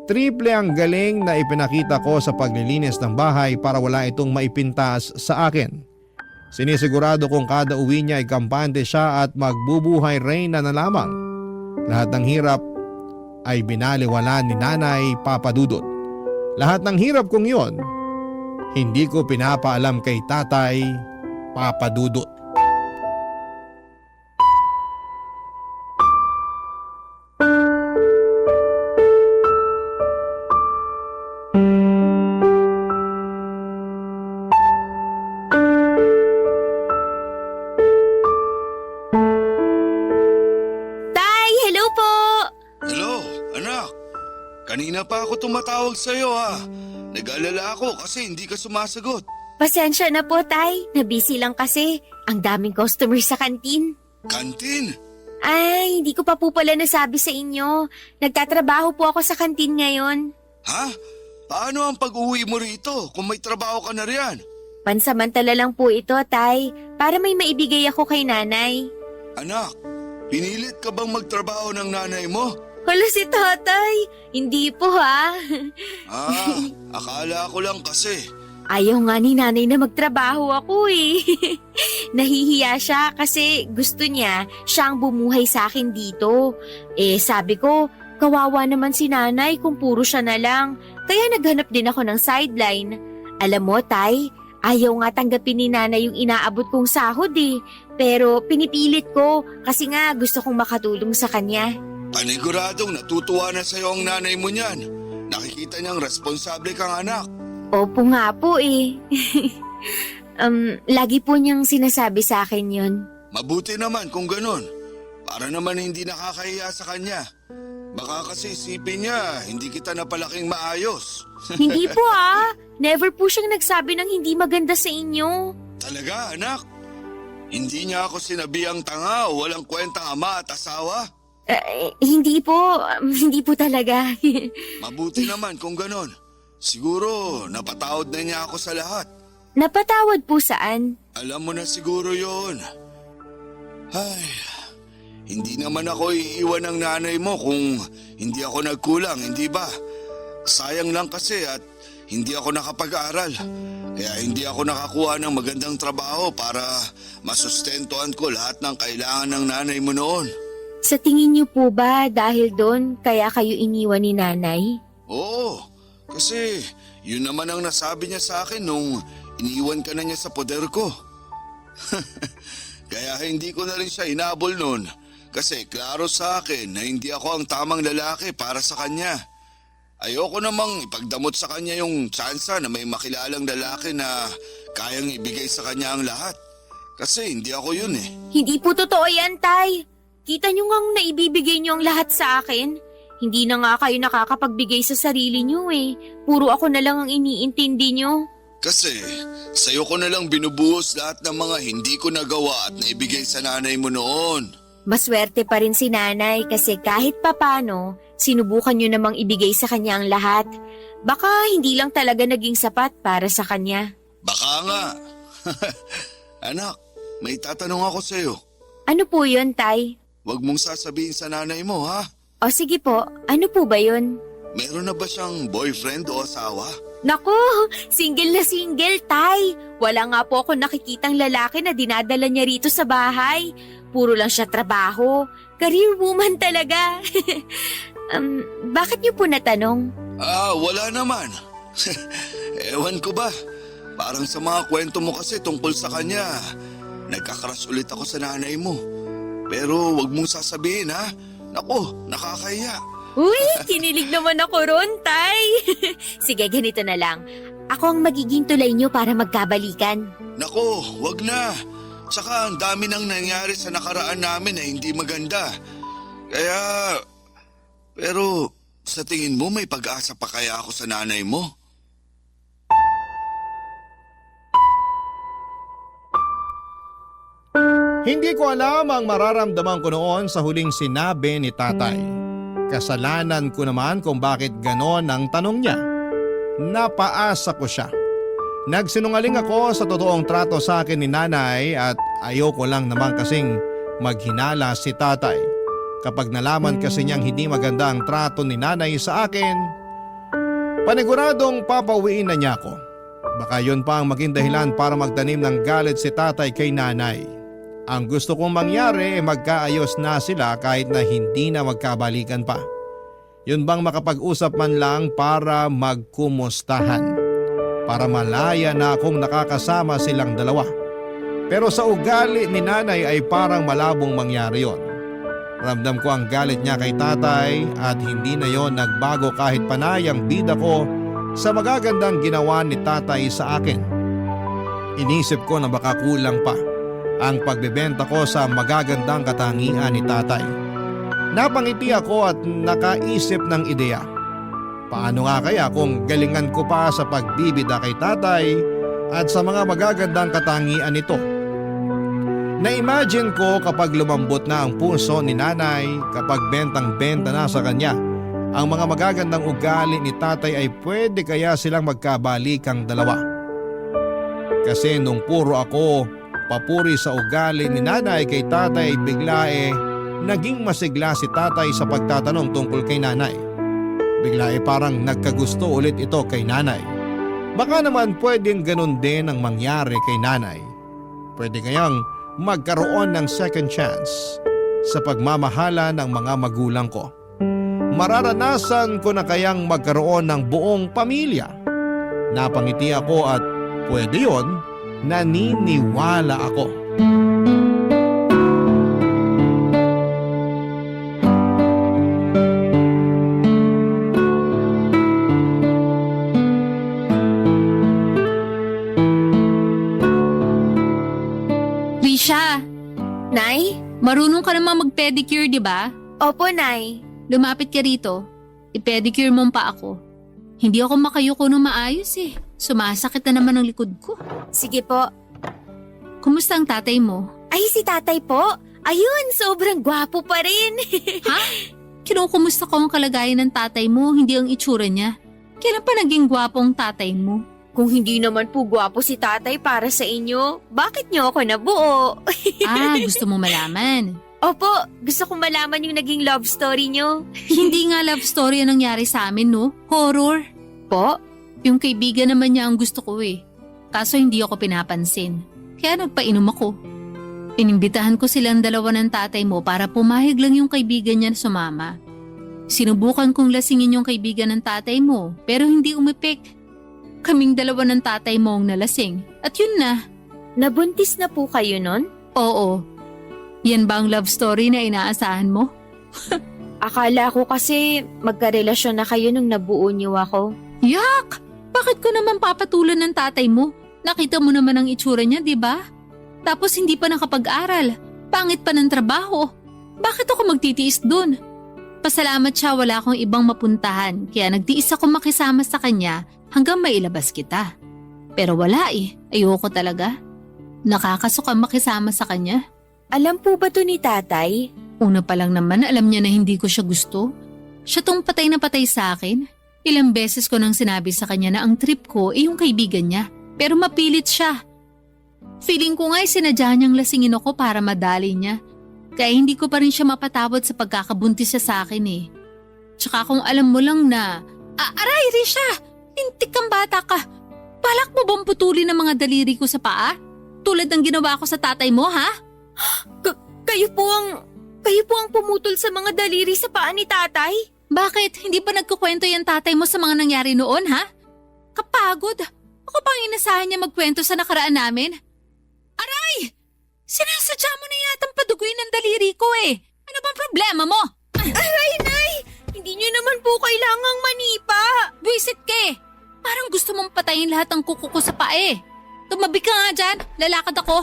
Triple ang galing na ipinakita ko sa paglilinis ng bahay para wala itong maipintas sa akin. Sinisigurado kong kada uwi niya ay kampante siya at magbubuhay reyna na lamang. Lahat ng hirap ay binaliwala ni nanay Papa Dudut. Lahat ng hirap kong yon, hindi ko pinapaalam kay tatay Papa Dudut. Tay, hello po! Hello, anak. Kanina pa ako tumatawag sa'yo ha. Nag-alala ako kasi hindi ka sumasagot. Pasensya na po, Tay. Nabisi lang kasi. Ang daming customer sa kantin. Kantin? Ay, hindi ko pa po pala nasabi sa inyo. Nagtatrabaho po ako sa kantin ngayon. Ha? Paano ang pag-uwi mo rito kung may trabaho ka na riyan? Pansamantala lang po ito, Tay. Para may maibigay ako kay nanay. Anak, pinilit ka bang magtrabaho ng nanay mo? Hala si tatay. Hindi po ha. Akala ko lang kasi. Ayaw nga ni nanay na magtrabaho ako eh. Nahihiya siya kasi gusto niya siyang bumuhay sa akin dito. Eh sabi ko, kawawa naman si nanay kung puro siya na lang. Kaya naghanap din ako ng sideline. Alam mo, Tay, ayaw nga tanggapin ni nanay yung inaabot kong sahod eh. Pero pinipilit ko kasi nga gusto kong makatulong sa kanya. Paniguradong natutuwa na sa'yo ang nanay mo niyan. Nakikita niyang responsable kang anak. Opo nga po eh. Lagi po niyang sinasabi sa akin yun. Mabuti naman kung ganun. Para naman hindi nakakahiya sa kanya. Baka kasi isipin niya, hindi kita napalaking maayos. Hindi po ah. Never po siyang nagsabi ng hindi maganda sa inyo. Talaga, anak? Hindi niya ako sinabihang tanga o walang kwentang ama at asawa? Hindi po. Hindi po talaga. Mabuti naman kung ganon. Siguro, napatawad na niya ako sa lahat. Napatawad po saan? Alam mo na siguro yon. Ay, hindi naman ako iiwan ng nanay mo kung hindi ako nagkulang, hindi ba? Sayang lang kasi at hindi ako nakapag-aral. Kaya hindi ako nakakuha ng magandang trabaho para masustentuhan ko lahat ng kailangan ng nanay mo noon. Sa tingin niyo po ba dahil doon kaya kayo iniwan ni nanay? Oo, kasi yun naman ang nasabi niya sa akin nung iniwan ka na niya sa poder ko. Kaya hindi ko na rin siya inabol noon kasi klaro sa akin na hindi ako ang tamang lalaki para sa kanya. Ayoko namang ipagdamot sa kanya yung tsansa na may makilalang lalaki na kayang ibigay sa kanya ang lahat. Kasi hindi ako yun eh. Hindi po totoo yan, Tay. Kita niyo ngang naibibigay niyo ang lahat sa akin. Hindi na nga kayo nakakapagbigay sa sarili niyo eh. Puro ako na lang ang iniintindi niyo. Kasi sa'yo ko na lang binubuhos lahat ng mga hindi ko nagawa at naibigay sa nanay mo noon. Maswerte pa rin si nanay kasi kahit papano, sinubukan niyo namang ibigay sa kanya ang lahat. Baka hindi lang talaga naging sapat para sa kanya. Baka nga. Anak, may tatanong ako sa'yo. Ano po yun, Tay? Huwag mong sasabihin sa nanay mo, ha? O sige po, ano po ba yun? Meron na ba siyang boyfriend o asawa? Naku, single na single, Tay. Wala nga po ako nakikitang lalaki na dinadala niya rito sa bahay. Puro lang siya trabaho. Career woman talaga. Bakit niyo po natanong? Wala naman. Ewan ko ba? Parang sa mga kwento mo kasi tungkol sa kanya. Nagkakaras ulit ako sa nanay mo. Pero wag mong sasabihin, ha? Naku, nakakahiya. Uy, kinilig naman ako ron, Tay. Sige, ganito na lang. Ako ang magiging tulay niyo para magkabalikan. Naku, wag na. Tsaka ang dami nang nangyari sa nakaraan namin na hindi maganda. Kaya... Pero sa tingin mo may pag-asa pa kaya ako sa nanay mo? Hindi ko alam ang mararamdaman ko noon sa huling sinabi ni tatay. Kasalanan ko naman kung bakit ganon ang tanong niya. Napaasa ko siya. Nagsinungaling ako sa totoong trato sa akin ni nanay at ayoko lang naman kasing maghinala si tatay. Kapag nalaman kasi niyang hindi maganda ang trato ni nanay sa akin, paniguradong papauwiin na niya ako. Baka yun pa ang maging dahilan para magtanim ng galit si tatay kay nanay. Ang gusto kong mangyari ay magkaayos na sila kahit na hindi na magkabalikan pa. Yun bang makapag-usap man lang para magkumustahan. Para malaya na akong nakakasama silang dalawa. Pero sa ugali ni nanay ay parang malabong mangyari yon. Ramdam ko ang galit niya kay tatay at hindi na yon nagbago kahit panay ang bida ko sa magagandang ginawa ni tatay sa akin. Inisip ko na baka kulang pa ang pagbebenta ko sa magagandang katangian ni tatay. Napangiti ako at nakaisip ng ideya. Paano nga kaya kung galingan ko pa sa pagbibida kay tatay at sa mga magagandang katangian nito? Na-imagine ko kapag lumambot na ang puso ni nanay, kapag bentang-benta na sa kanya ang mga magagandang ugali ni tatay ay pwede kaya silang magkabalikang dalawa. Kasi nung puro ako papuri sa ugali ni nanay kay tatay, bigla naging masigla si tatay sa pagtatanong tungkol kay nanay. Bigla parang nagkagusto ulit ito kay nanay. Baka naman pwedeng ganun din ang mangyari kay nanay. Pwede kayang magkaroon ng second chance sa pagmamahala ng mga magulang ko. Mararanasan ko na kayang magkaroon ng buong pamilya. Napangiti ako at pwede yon, naniniwala ako. Risha, Nay? marunong ka naman mag-pedicure, di ba? Opo, Nay. lumapit ka rito. I-pedicure mo pa ako. Hindi ako makayuko ng maayos eh. Sumasakit na naman ang likod ko. Sige po. Kumusta ang tatay mo? Ay, si tatay po. Ayun, sobrang gwapo pa rin. Ha? Kinukumusta ko ang kalagayan ng tatay mo, hindi ang itsura niya. Kailan pa naging gwapong tatay mo? Kung hindi naman po gwapo si tatay para sa inyo, bakit niyo ako nabuo? Gusto mo malaman? Opo, gusto kong malaman yung naging love story niyo. Hindi nga love story ang nangyari sa amin, no? Horror. Po? Yung kaibigan naman niya ang gusto ko eh. Kaso hindi ako pinapansin. Kaya nagpainom ako. Inimbitahan ko silang dalawa ng tatay mo para pumahig lang yung kaibigan niya na sumama. Sinubukan kong lasingin yung kaibigan ng tatay mo pero hindi umipik. Kaming dalawa ng tatay mo ang nalasing at yun na. Nabuntis na po kayo nun? Oo. Yan ba ang love story na inaasahan mo? Akala ko kasi magkarelasyon na kayo nung nabuo niyo ako. Yak! Bakit ko naman papatulan ng tatay mo? Nakita mo naman ang itsura niya, di ba? Tapos hindi pa nakapag-aral. Pangit pa ng trabaho. Bakit ako magtitiis dun? Pasalamat siya wala akong ibang mapuntahan kaya nagtiis ako makisama sa kanya hanggang mailabas kita. Pero wala eh. Ayoko talaga. Nakakasuka makisama sa kanya. Alam po ba to ni tatay? Una pa lang naman alam niya na hindi ko siya gusto. Siya tong patay na patay sa akin. Ilang beses ko nang sinabi sa kanya na ang trip ko ay yung kaibigan niya. Pero mapilit siya. Feeling ko nga'y sinadya niyang lasingin ako para madali niya. Kaya hindi ko pa rin siya mapatawad sa pagkakabuntis siya sa akin eh. Tsaka kung alam mo lang na, aray Risha! Lintik kang bata ka! Balak mo bang putulin ang mga daliri ko sa paa? Tulad ng ginawa ko sa tatay mo ha? Kayo po ang pumutol sa mga daliri sa paa ni tatay? Bakit? Hindi pa nagkukwento yung tatay mo sa mga nangyari noon ha? Kapagod! Ako pang inasahan niya magkwento sa nakaraan namin? Aray! Sinasadya mo na yatang paduguin ng daliri ko eh. Ano bang problema mo? Aray, Nay! Hindi niyo naman po kailangang manipa. Buisit ka eh. Parang gusto mong patayin lahat ng kuko ko sa paa eh. Tumabi ka nga dyan. Lalakad ako.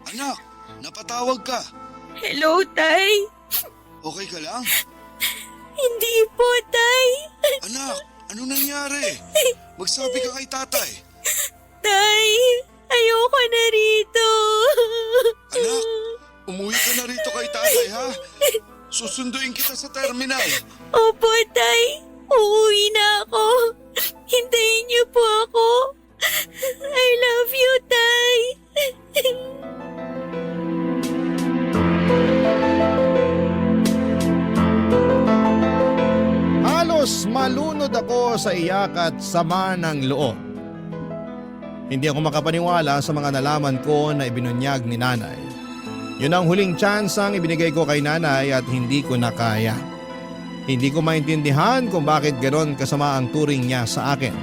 Anak, napatawag ka. Hello, Tay. Okay ka lang? Hindi po, Tay. Anak, ano nangyari? Magsabi ka kay tatay. Tay, ayoko na rito. Anak, umuwi ka na rito kay tatay ha? Susunduin kita sa terminal. Opo, Tay. Uuwi na ako. Hintayin niyo po ako. I love you, Tay. Halos malunod ako sa iyak at sama ng loob. Hindi ako makapaniwala sa mga nalaman ko na ibinunyag ni nanay. Yun ang huling chance ang ibinigay ko kay nanay at hindi ko na kaya. Hindi ko maintindihan kung bakit ganon kasama ang turing niya sa akin.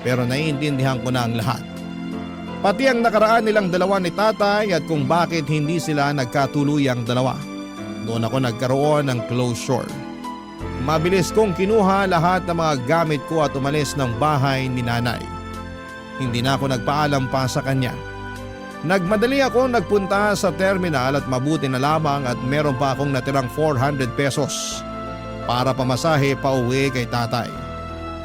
Pero naiintindihan ko na ang lahat. Pati ang nakaraan nilang dalawa ni tatay at kung bakit hindi sila nagkatuluyang dalawa. Doon ako nagkaroon ng closure. Mabilis kong kinuha lahat ng mga gamit ko at umalis ng bahay ni nanay. Hindi na ako nagpaalam pa sa kanya. Nagmadali ako nagpunta sa terminal at mabuti na lamang at meron pa akong natirang 400 pesos para pamasahe pa uwi kay tatay.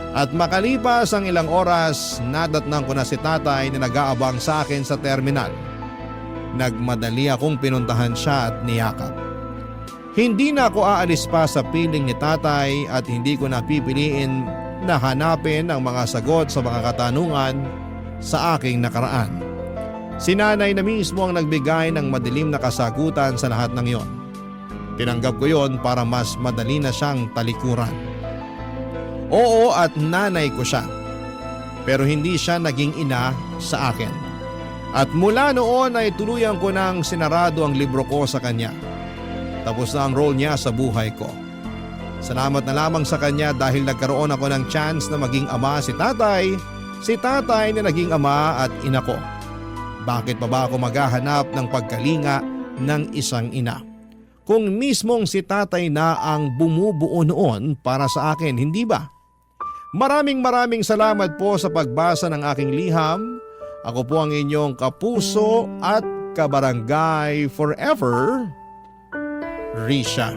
At makalipas ang ilang oras, nadatnang ko na si tatay na nag-aabang sa akin sa terminal. Nagmadali akong pinuntahan siya at niyakap. Hindi na ako aalis pa sa piling ni tatay at hindi ko na pipiliin na hanapin ang mga sagot sa mga katanungan sa aking nakaraan. Si nanay na mismo ang nagbigay ng madilim na kasagutan sa lahat ng yon. Tinanggap ko yon para mas madali na siyang talikuran. Oo at nanay ko siya. Pero hindi siya naging ina sa akin. At mula noon ay tuluyan ko nang sinarado ang libro ko sa kanya. Tapos na ang role niya sa buhay ko. Salamat na lamang sa kanya dahil nagkaroon ako ng chance na maging ama si tatay na naging ama at ina ko. Bakit pa ba ako maghahanap ng pagkalinga ng isang ina? kung mismong si tatay na ang bumubuo noon para sa akin, hindi ba? Maraming salamat po sa pagbasa ng aking liham. Ako po ang inyong kapuso at kabarangay forever, Risha.